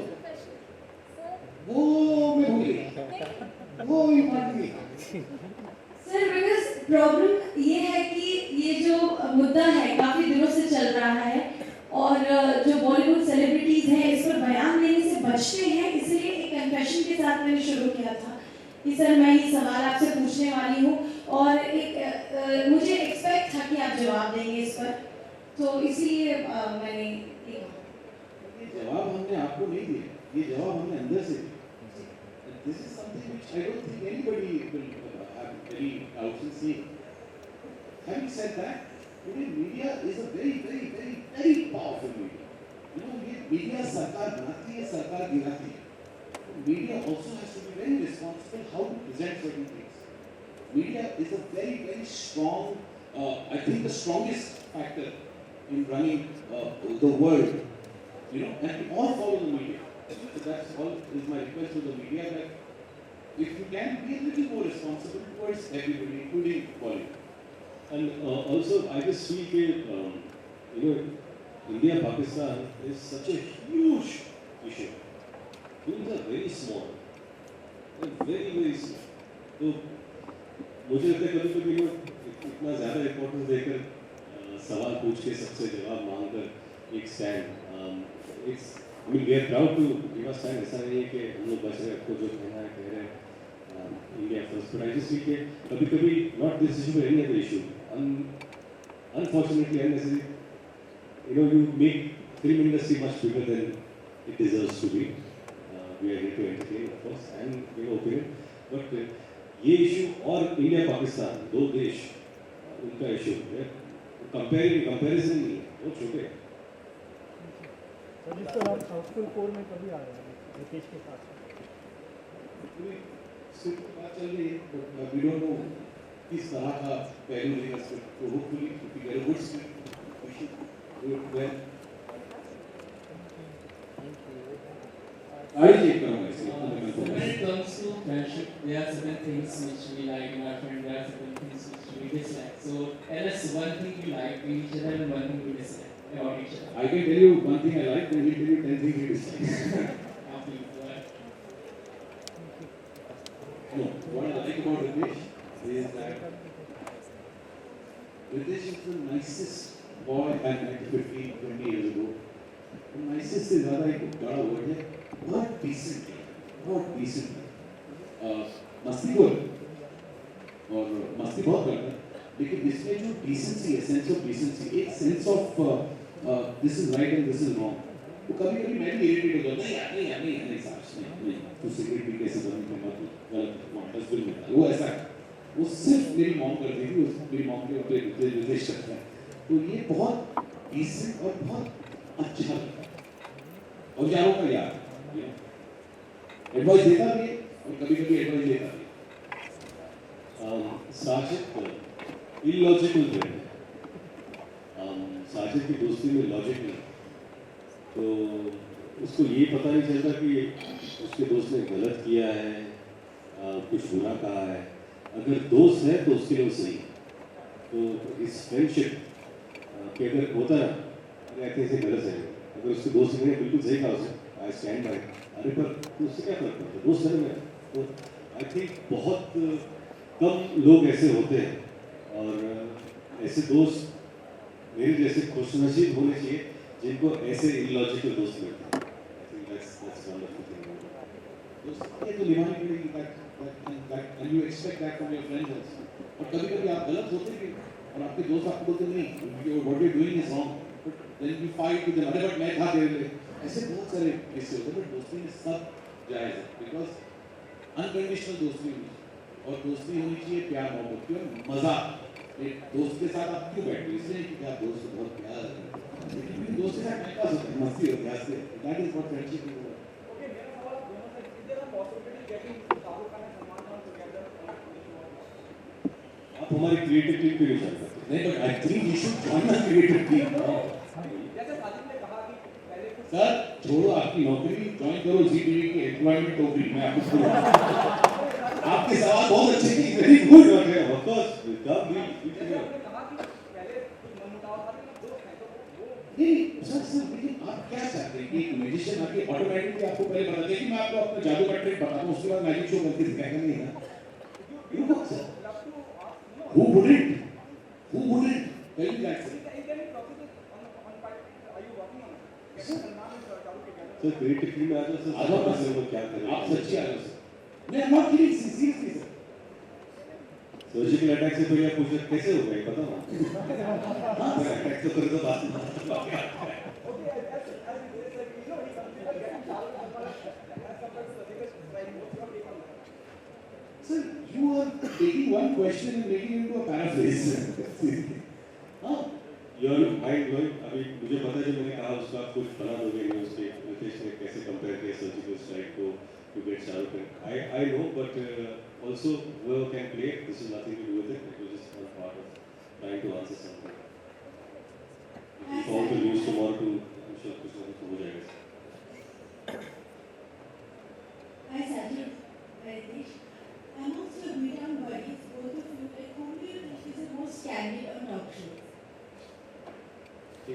वो मैं भूल गया, वो इम्पोर्टेंट नहीं। सर बिकॉज प्रॉब्लम ये है कि ये जो मुद्दा है काफी दिनों से चल रहा है, और जो बॉलीवुड सेलिब्रिटीज हैं इस पर बयान देने से बचते हैं, इसलिए एक कन्फेशन के साथ मैंने शुरू किया था कि सर मैं ये सवाल आपसे पूछने वाली हूँ, और एक मुझे एक्सपेक्ट था कि आप जवाब देंगे इस पर, तो इसीलिए मैंने ये जवाब हमने आपको नहीं दिया, ये जवाब हमने अंदर से दिया। This is something which I don't think anybody will have very proud to say. Having said that, today media is a very, very, very, very powerful media. You know, ये media सरकार बनाती है, सरकार गिराती है. Media also has to be very responsible how to present certain things. Media is a very, very strong, I think the strongest factor in running the world. You know, and we all follow the media. So that's all is my request to the media, that if you can be a little more responsible towards everybody, including Bollywood. And also, I just feel that, you know, India-Pakistan is such a huge issue. Things are very small. They're very, very small. तो मुझे लगता है कभी-कभी लोग इतना ज़्यादा इम्पोर्टेंस देकर सवाल पूछ के सबसे जवाब मांगकर एक stand I mean, we are proud to give a stand. ऐसा नहीं है कि हम लोग बच रहे हैं, आपको जो कहना है कह रहे हैं, India first. But I just feel कि कभी-कभी not this issue but any other issue. Unfortunately, unnecessary. You know, you make film industry much bigger than it deserves to be. We are here to entertain, of course, and give opinion. But ये issue और India-Pakistan दो देश उनका issue है. Comparison नहीं है, बहुत छोटे हैं. जिस तरह आप हाउसफुल 4 में कभी आ रहे हैं रितेश के साथ? स्क्रिप्ट की बात चल रही है, but we don't know किस तरह का पहलू रहेगा स्क्रिप्ट. तो hopefully if we get a good script, we should do it well. When it comes to friendship, there are certain things which we like in our friend, there are certain things which we dislike. So tell us one thing we like in each other and one thing we dislike about each other. I can tell you one thing I like, then he'll tell you 10 things he dislikes. No, what I like about Ritesh is that Ritesh is the nicest boy I met 15-20 years ago. The nicest से ज़्यादा एक बड़ा word है, बहुत decent है, मस्तीखोर और मस्ती बहुत करता है, लेकिन इसमें जो decency है, sense of decency, एक sense of this is right and this is wrong. तो कभी-कभी मैं भी irritate हो जाता हूँ, नहीं साहब नहीं, तू सिगरेट पी कैसे बंद कर मत गलत डस्टबिन में डाल. वो ऐसा है, वो सिर्फ मेरी मॉम करती थी, मेरी मॉम के अपने रितेश करता है. तो ये बहुत decent और बहुत अच्छा लगता है. और यारों का यार, एडवाइस देता भी है और कभी-कभी एडवाइस लेता भी है. साजिद illogical है. साजिद की दोस्ती में लॉजिक नहीं, तो उसको ये पता नहीं चलता कि उसके दोस्त ने गलत किया है, कुछ बुरा कहा है. अगर दोस्त है तो उसके लिए सही है. तो इस फ्रेंडशिप के अगर होता है अरे ऐसे गलत है, अगर उसके दोस्त ने बिल्कुल सही कहा उसे आई स्टैंड बाय, अरे पर तो उससे क्या फर्क पड़ता है, दोस्त है ना. तो आई थिंक बहुत कम लोग ऐसे होते हैं, और ऐसे दोस्त मेरे जैसे खुशनसीब होने चाहिए जिनको ऐसे इलॉजिकल दोस्त मिलते हैं. I think that's wonderful thing. दोस्त ये तो निभानी पड़ेगी that and you expect that from your friends also. और कभी-कभी आप गलत होते भी और आपके दोस्त आपको बोलते नहीं, what you're doing is wrong, but then you fight with them. अरे बट मैं था तेरे लिए. ऐसे बहुत सारे केसेस होते हैं, बट दोस्ती में सब जायज़ है, because अनकंडीशनल दोस्ती होनी चाहिए, और दोस्ती होनी चाहिए प्यार मोहब्बत की और मज़ा. एक दोस्त के साथ आप क्यों बैठे, इसलिए कि आप दोस्त को बहुत प्यार करते हैं, लेकिन दोस्त के साथ टाइम पास होता है, मस्ती होती है, हंसते हैं. That is what friendship is. आप हमारी क्रिएटिव टीम क्यों नहीं जानते? नहीं, but I think you should join the creative team. Sir छोड़ो आपकी नौकरी, ज्वाइन करो जी टीवी की एम्प्लॉयमेंट नौकरी. मैं आपको आपके सवाल बहुत अच्छे की, वेरी गुड. ऑफ कोर्स कब भी नहीं सर, लेकिन आप क्या चाहते हैं कि एक म्यूजिशियन आके ऑटोमेटिकली आपको पहले बता दे कि मैं आपको अपना जादू का ट्रिक बताता हूँ, उसके बाद मैजिक शो करके दिखाएगा? नहीं ना. You know sir, who wouldn't tell me that, sir? Sir creative team में आ जाओ सर. आ जाओ सर, क्या करें आप सच्ची आ जाओ सर. नहीं, I'm not kidding, seriously sir. Surgical attack से पहले आप पूछ कैसे हो गए पता ना. हाँ अटैक तो करे तो बात. Sir, you are taking one question and making it into a paraphrase. हाँ, Your mind blowing. अभी मुझे पता है जो मैंने कहा उसका आप कुछ बना दोगे न्यूज़ पे रितेश ने कैसे कंपेयर किया सर्जिकल स्ट्राइक को to get Shahrukh Khan. I know, but also whoever can play it, this is nothing to do with it. It was just one part of trying to answer something. If you follow the news tomorrow, I'm sure कुछ ना कुछ हो जाएगा. Hi, Sajid. Ritesh. Amongst your meet-on buddies, both of you, like, who do you think is the most candid on talk shows? I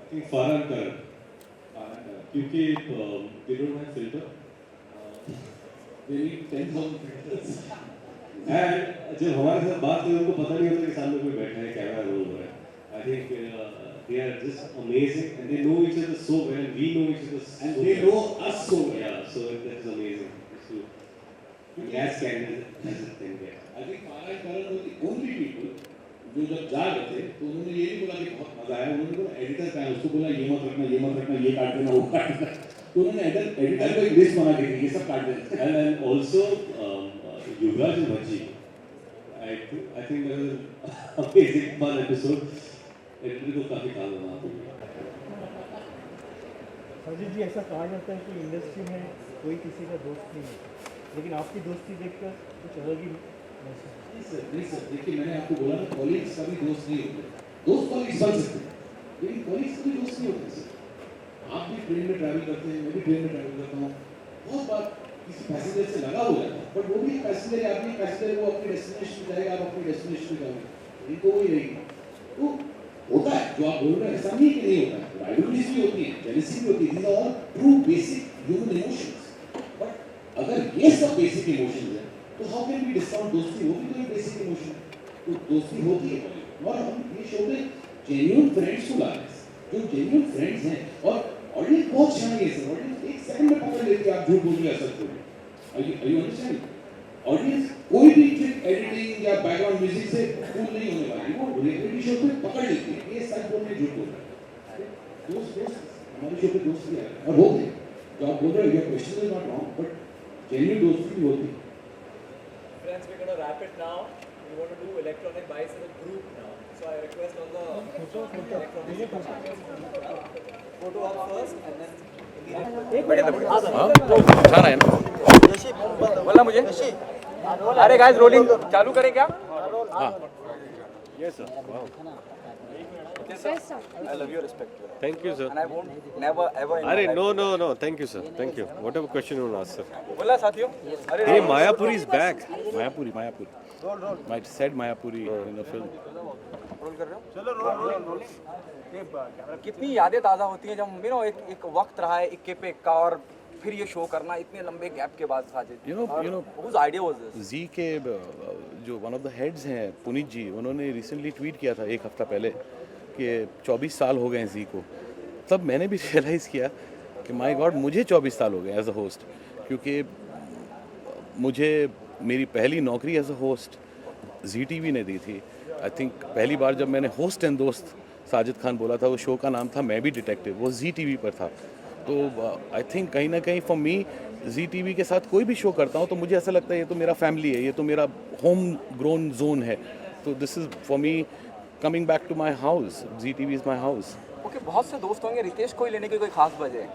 think Farhan Karan. क्योंकि they don't have filter. They need 10,000 filters. And जब हमारे साथ बात करें उनको पता नहीं होता कि सामने कोई बैठा है कैमरा रोल हो रहा है. I think they are just amazing and they know each other so well. We know each other so And they know us so well. Yeah, so that is amazing. So as candid as it can get. I think Farhan Karan were the only people जो जब जा रहे थे तो उन्होंने ये नहीं बोला कि बहुत मजा आया. उन्होंने बोला एडिटर का है उसको बोला ये मत रखना ये काट देना वो काट देना. तो उन्होंने एडिटर को एक लिस्ट बना के दी ये सब काट देना. And also Yuvraj and Bhaji. I think that was an amazing fun episode. Editor को काफी काम वहाँ पे. अजीत जी ऐसा कहा जाता है कि इंडस्ट्री में कोई किसी का दोस्त नहीं है, लेकिन आपकी दोस्ती देखकर कुछ अलग ही महसूस. नहीं सर देखिए मैंने आपको बोला ना कॉलीग्स कभी दोस्त नहीं होते. दोस्त कॉलीग्स बन सकते हैं लेकिन कॉलीग्स कभी दोस्त नहीं होते सर. आप भी ट्रेन में ट्रैवल करते हैं, मैं भी ट्रेन में ट्रैवल करता हूँ. बहुत बार किसी पैसेंजर से लगा हुआ है बट वो भी पैसेंजर है. आप भी पैसेंजर वो अपनी डेस्टिनेशन पे जाएगा, आप अपनी डेस्टिनेशन पे जाओगे. इनको वही रहेगी. तो होता है जो आप बोल रहे हैं, ऐसा नहीं कि नहीं होता है. राइवलरीज भी होती है, जेलसी भी होती है. These are all true basic human emotions. But अगर ये सब बेसिक इमोशंस है तो हाउ कैन वी डिस्काउंट दोस्ती? वो भी तो एक बेसिक इमोशन है. तो दोस्ती होती है. और हम ये शो में जेन्युइन फ्रेंड्स को ला रहे हैं जो जेन्युइन फ्रेंड्स हैं. और ऑडियंस बहुत शानी है सर. ऑडियंस एक सेकंड में पकड़ लेती है आप झूठ बोल रहे हैं सच बोल रहे हैं. Are you understand? ऑडियंस कोई भी ट्रिक एडिटिंग या बैकग्राउंड म्यूजिक से फूल नहीं होने वाली. वो रियलिटी शो पे पकड़ लेती है ये सच बोल रहे हैं झूठ बोल रहे हैं. दोस्त हमारे शो पे दोस्त भी आ रहे हैं और होते हैं. जो आप बोल रहे हो your question is not wrong but genuine दोस्ती भी होती है. Friends, we're going to wrap it now. We want to do electronic bites as a group now. So I request all the electronic photo up first and then बोला मुझे. अरे गाइस रोलिंग चालू करें क्या? हाँ. Yes sir. Wow. I love your respect. Thank you sir. And I won't never ever. अरे no. Thank you sir. Thank you. Whatever question you want to ask sir. बोला साथियों. Hey Mayapuri is back. Mayapuri. Might said Mayapuri in the film. Role कर रहे हो? चलो रोल. कितनी यादें ताज़ा होती हैं जब एक वक्त रहा है इक्के पे इक्का और फिर ये शो करना इतने लंबे गैप के बाद Sajid. You know whose idea was this? जी के जो वन ऑफ द हेड्स हैं पुनीत जी, उन्होंने रिसेंटली ट्वीट किया था एक हफ्ता पहले कि 24 साल हो गए हैं जी को. तब मैंने भी रियलाइज़ किया कि माय गॉड मुझे 24 साल हो गए एज अ होस्ट. क्योंकि मुझे मेरी पहली नौकरी एज अ होस्ट ZTV ने दी थी. आई थिंक पहली बार जब मैंने होस्ट एंड दोस्त साजिद खान बोला था, वो शो का नाम था मैं भी डिटेक्टिव, वो ZTV पर था. तो आई थिंक कहीं ना कहीं फॉर मी ZTV के साथ कोई भी शो करता हूँ तो मुझे ऐसा लगता है ये तो मेरा फैमिली है, ये तो मेरा होम ग्रोन जोन है. तो this is for me coming back to my house. ZTV is my house. Okay, बहुत से दोस्त होंगे. रितेश को ही लेने की कोई खास वजह है?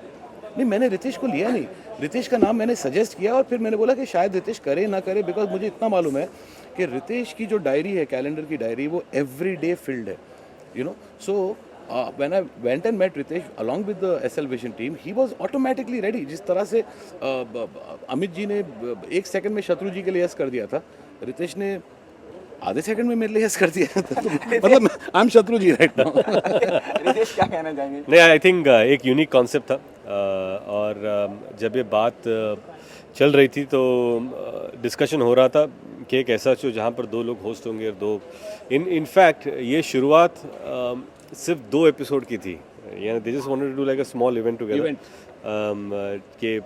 नहीं, मैंने रितेश को लिया नहीं. रितेश का नाम मैंने सजेस्ट किया और फिर मैंने बोला कि शायद रितेश करे ना करे, बिकॉज मुझे इतना मालूम है कि रितेश की जो डायरी है, कैलेंडर की डायरी, वो एवरी डे फिल्ड है. You know, so when I went and met Ritesh along with the SL Vision team, he was automatically ready. जिस तरह से अमित जी ने एक सेकंड में शत्रु जी के लिए यस कर दिया था, रितेश ने आधे सेकंड में मेरे लिए यस कर दिया था. मतलब आई एम शत्रु जी राइट नाउ. रितेश क्या कहना चाहेंगे? नहीं, आई थिंक एक यूनिक कॉन्सेप्ट था. और जब ये बात चल रही थी तो डिस्कशन हो रहा था कि एक ऐसा शो जहाँ पर 2 लोग होस्ट होंगे और 2 इनफैक्ट ये शुरुआत सिर्फ 2 एपिसोड की थी. यानी they just wanted to do like a small event together कि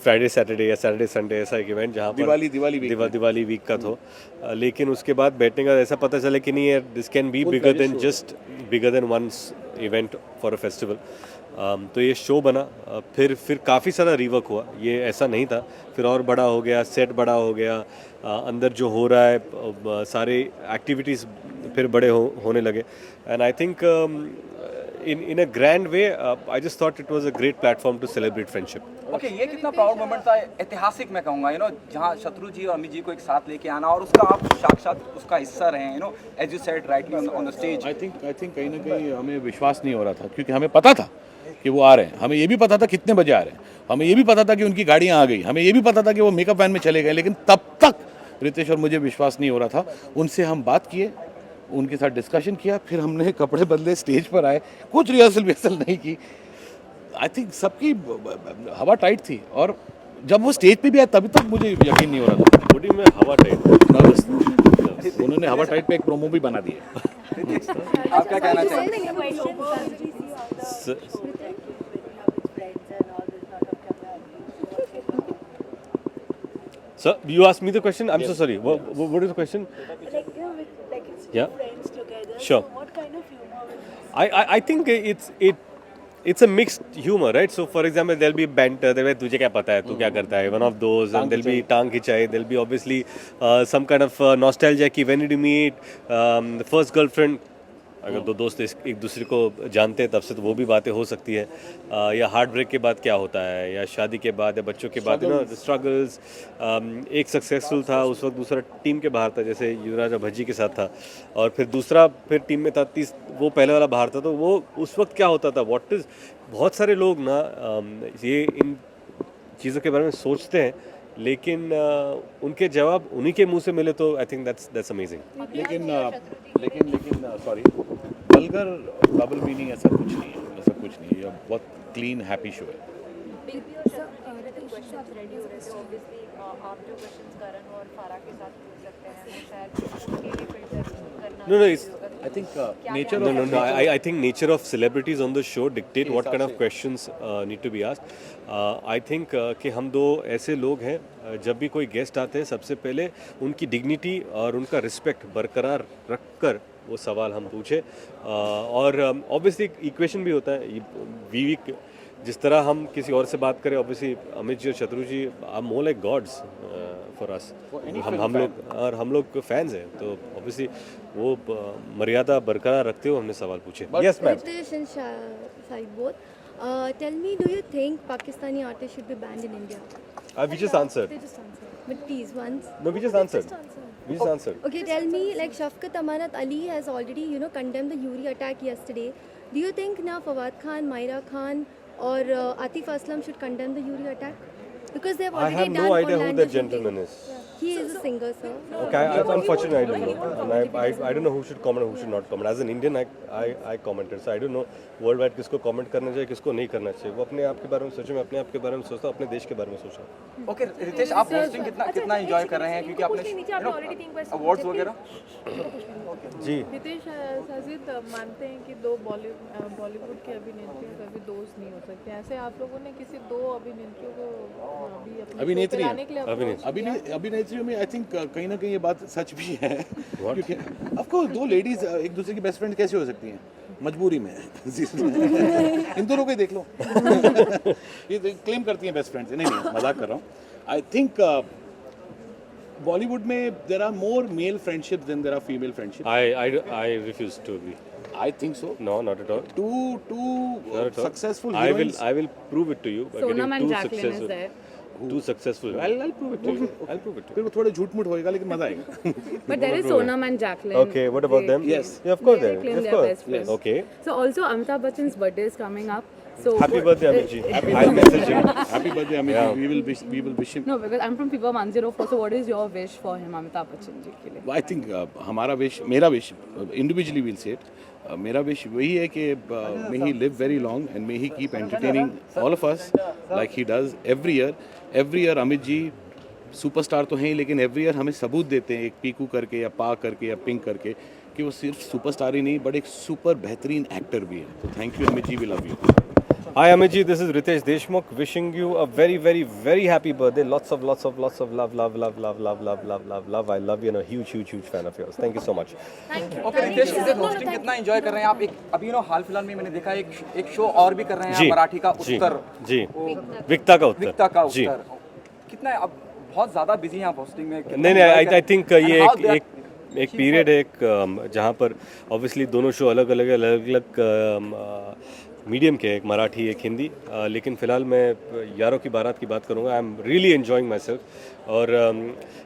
फ्राइडे सैटरडे या सैटरडे संडे ऐसा एक इवेंट जहाँ पर दिवाली वीक का था. लेकिन उसके बाद बैठने का ऐसा पता चला कि नहीं यार, this can be bigger than one event for a festival. तो ये शो बना, फिर काफ़ी सारा रीवर्क हुआ, ये ऐसा नहीं था, फिर और बड़ा हो गया, सेट बड़ा हो गया, अंदर जो हो रहा है सारे एक्टिविटीज़ फिर बड़े होने लगे। And I think in a grand way, I just thought it was a great platform to celebrate friendship. Okay, ये कितना प्राउड मोमेंट था, ऐतिहासिक मैं कहूँगा, जहाँ शत्रु जी और अमित जी को एक साथ लेके आना और उसका आप साक्षात उसका हिस्सा रहे हैं, as you said rightly on the stage. I think कहीं ना कहीं हमें विश्वास नहीं हो रहा था, क्योंकि हमें पता था कि वो आ रहे हैं, हमें ये भी पता था कितने बजे आ रहे हैं, हमें ये भी पता था कि उनकी गाड़ियाँ आ गई, हमें ये भी पता था कि वो मेकअप वैन में चले गए, लेकिन तब तक रितेश और मुझे विश्वास नहीं हो रहा था। उनसे हम बात किए, उनके साथ डिस्कशन किया, फिर हमने कपड़े बदले, स्टेज पर आए, कुछ रिहर्सल नहीं की। आई थिंक सबकी हवा टाइट थी, और जब वो स्टेज पे भी आया तभी तक मुझे यकीन नहीं हो रहा था। बॉडी में हवा टाइट, नर्वस। उन्होंने हवा टाइट पे एक प्रोमो भी बना दिया। आप क्या कहना चाहेंगे? Sir, you asked me the question? I'm so sorry. What is the question? Yeah. Sure. What kind of humor? I think it's a mixed humor, right? So for example, there'll be banter, there'll be तुझे क्या पता है, तू क्या करता है, one of those, and there'll be टांग खिंचाई, there'll be obviously some kind of nostalgia कि when did you meet, the first girlfriend, अगर दो दोस्त एक दूसरे को जानते हैं तब से तो वो भी बातें हो सकती है, या हार्ट ब्रेक के बाद क्या होता है, या शादी के बाद या बच्चों के बाद, स्ट्रगल्स। एक सक्सेसफुल था उस वक्त, दूसरा टीम के बाहर था, जैसे युवराज और भज्जी के साथ था, और फिर दूसरा फिर टीम में था, वो पहले वाला बाहर था, तो वो उस वक्त क्या होता था, बहुत सारे लोग ना ये इन चीज़ों के बारे में सोचते हैं, लेकिन उनके जवाब उन्हीं के मुंह से मिले तो आई थिंक दैट्स अमेजिंग। लेकिन सॉरी, वल्गर डबल मीनिंग ऐसा कुछ नहीं है, ये बहुत क्लीन हैप्पी शो है। आप जो क्वेश्चंस करण और फारा के साथ पूछ सकते हैं, वो शायद उनके लिए फिल्टर करना। No, it's, I think nature no, of no, no. I think nature of celebrities on the show dictate what kind of questions need to be asked. I think कि हम दो ऐसे लोग हैं, जब भी कोई गेस्ट आते हैं सबसे पहले उनकी डिग्निटी और उनका रिस्पेक्ट बरकरार रखकर वो सवाल हम पूछे, और ऑब्वियसली इक्वेशन भी होता है, जिस तरह हम किसी और से बात करें, ऑब्वियसली अमित जी और Shatru ji are more like gods for us, हम लोग फैंस हैं, तो ऑब्वियसली वो मर्यादा बरकरार रखते हुए हमने सवाल पूछे। Yes ma'am. Ritesh and Shahid both. Tell me, do you think Pakistani artists should be banned in India? We just answered. They just answered. But please, once. No, we just answered. We just answered. Okay, tell me, like Shafqat Amanat Ali has already, condemned the Uri attack yesterday. Do you think now Fawad Khan, Myra Khan, or Atif Aslam should condemn the Uri attack? Because they have I already have done no idea who online that shooting. gentleman is. He is a singer, sir. Okay, unfortunately I don't know, and I don't know who should comment and who should not comment. As an Indian, I commented, so I don't know worldwide किसको comment करना चाहिए, किसको नहीं करना चाहिए। वो अपने आप के बारे में सोचे, मैं अपने आप के बारे में सोचता हूँ, अपने देश के बारे में सोच रहा हूँ। ओके रितेश, आप होस्टिंग कितना एंजॉय कर रहे हैं, क्योंकि आपने अवार्ड्स वगैरह। जी रितेश साजिद मानते हैं कि दो बॉलीवुड के अभिनेत्री कभी दोस्त नहीं हो सकते, ऐसे आप लोगों ने किसी दो अभिनेत्रियों को अभिनेत्रियों में आई थिंक कहीं ना कहीं ये बात सच भी है, क्योंकि ऑफ कोर्स दो लेडीज एक दूसरे की बेस्ट फ्रेंड कैसे हो सकती हैं, मजबूरी में इन दोनों को ही देख लो। ये क्लेम करती हैं बेस्ट फ्रेंड्स, नहीं मजाक कर रहा हूँ। आई थिंक बॉलीवुड में there are more male friendships than there are female friendships. I refuse to agree. I think so. No, not at all. Two successful heroines. I will prove it to you. Sonam and Jacqueline is there. Two successful. I'll prove it to you. I'll prove it to you. फिर वो थोड़े झूठ मूठ होएगा, लेकिन मजा आएगा। But there is Sonam and Jacqueline. Okay, what about them? Yes. Yeah, of course They there. claim Of they are course. best friends. Okay. So also Amitabh Bachchan's birthday is coming up. So Happy birthday, Amit ji. I'll message him. Happy birthday, Amit. Yeah. We will wish him. No, because I'm from Fever 104. So what is your wish for him, Amitabh Bachchan ji के लिए? I think हमारा wish, मेरा wish, individually we'll say it. मेरा wish वही है कि may he live very long and may he keep entertaining all of us like he does every year. Every year Amit ji superstar तो हैं ही, लेकिन एवरी ईयर हमें सबूत देते हैं, एक पीकू करके या पा करके या पिंक करके, कि वो सिर्फ सुपरस्टार ही नहीं बट एक सुपर बेहतरीन एक्टर भी है। तो thank you Amit ji, we love you. Hi Amit ji, this is Ritesh Deshmukh wishing you a very, very, very happy birthday. Lots of love. I love you and a huge fan of yours. Thank you so much. Okay Ritesh, इसे होस्टिंग कितना एंजॉय कर रहे हैं आप? एक अभी हाल फिलहाल में मैंने देखा एक शो और भी कर रहे हैं जी, मराठी का जी, उत्तर जी, विक्ता का उत्तर जी। कितना अब बहुत ज़्यादा बिजी हैं आप होस्टिंग में? नहीं, आई थिंक ये एक पीरियड है जहाँ पर ऑब्वियसली दोनों शो अलग अलग मीडियम के, एक मराठी एक हिंदी, लेकिन फ़िलहाल मैं यारों की बारात की बात करूँगा। I am really enjoying my self. और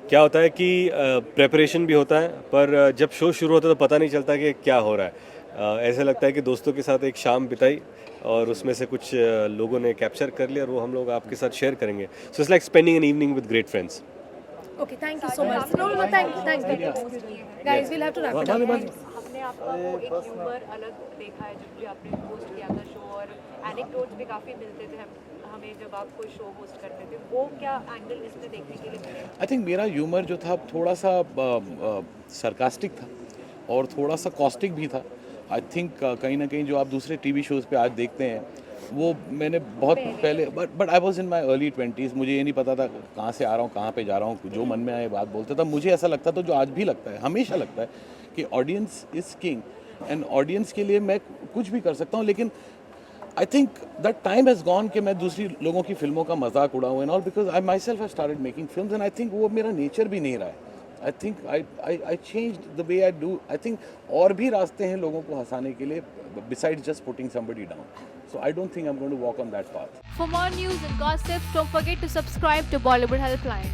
क्या होता है कि प्रेपरेशन भी होता है, पर जब शो शुरू होता है तो पता नहीं चलता कि क्या हो रहा है। ऐसा लगता है कि दोस्तों के साथ एक शाम बिताई और उसमें से कुछ लोगों ने कैप्चर कर लिया और वो हम लोग आपके साथ शेयर करेंगे। So it's like spending an evening with great friends. Okay, thank you so much. No, thank you. Guys, we'll have to wrap it up. हमने आपका वो एक ह्यूमर अलग देखा है जब भी आपने होस्ट किया था शो, और एनेक्डोट्स भी काफ़ी मिलते थे हमें जब आप कोई शो होस्ट करते थे। वो क्या एंगल इसमें देखने के लिए मिले? आई थिंक मेरा ह्यूमर जो था थोड़ा सा सरकास्टिक था और थोड़ा सा कॉस्टिक भी था। आई थिंक कहीं ना कहीं जो आप दूसरे टीवी शोज़ पे आज देखते हैं वो मैंने बहुत पहले, but I was in my early 20s। मुझे ये नहीं पता था कहाँ से आ रहा हूँ, कहाँ पे जा रहा हूँ, जो मन में आए बात बोलता था। मुझे ऐसा लगता था, जो आज भी लगता है, हमेशा लगता है कि audience is king, and audience के लिए मैं कुछ भी कर सकता हूँ। लेकिन I think that time has gone कि मैं दूसरी लोगों की फिल्मों का मजाक उड़ाऊँ and all, because I myself have started making films, and I think वो मेरा नेचर भी नहीं रहा है। I think I change the way I do. I think और भी रास्ते हैं लोगों को हंसाने के लिए, besides just putting somebody down. So I don't think I'm going to walk on that path. For more news and gossips, don't forget to subscribe to Bollywood Helpline.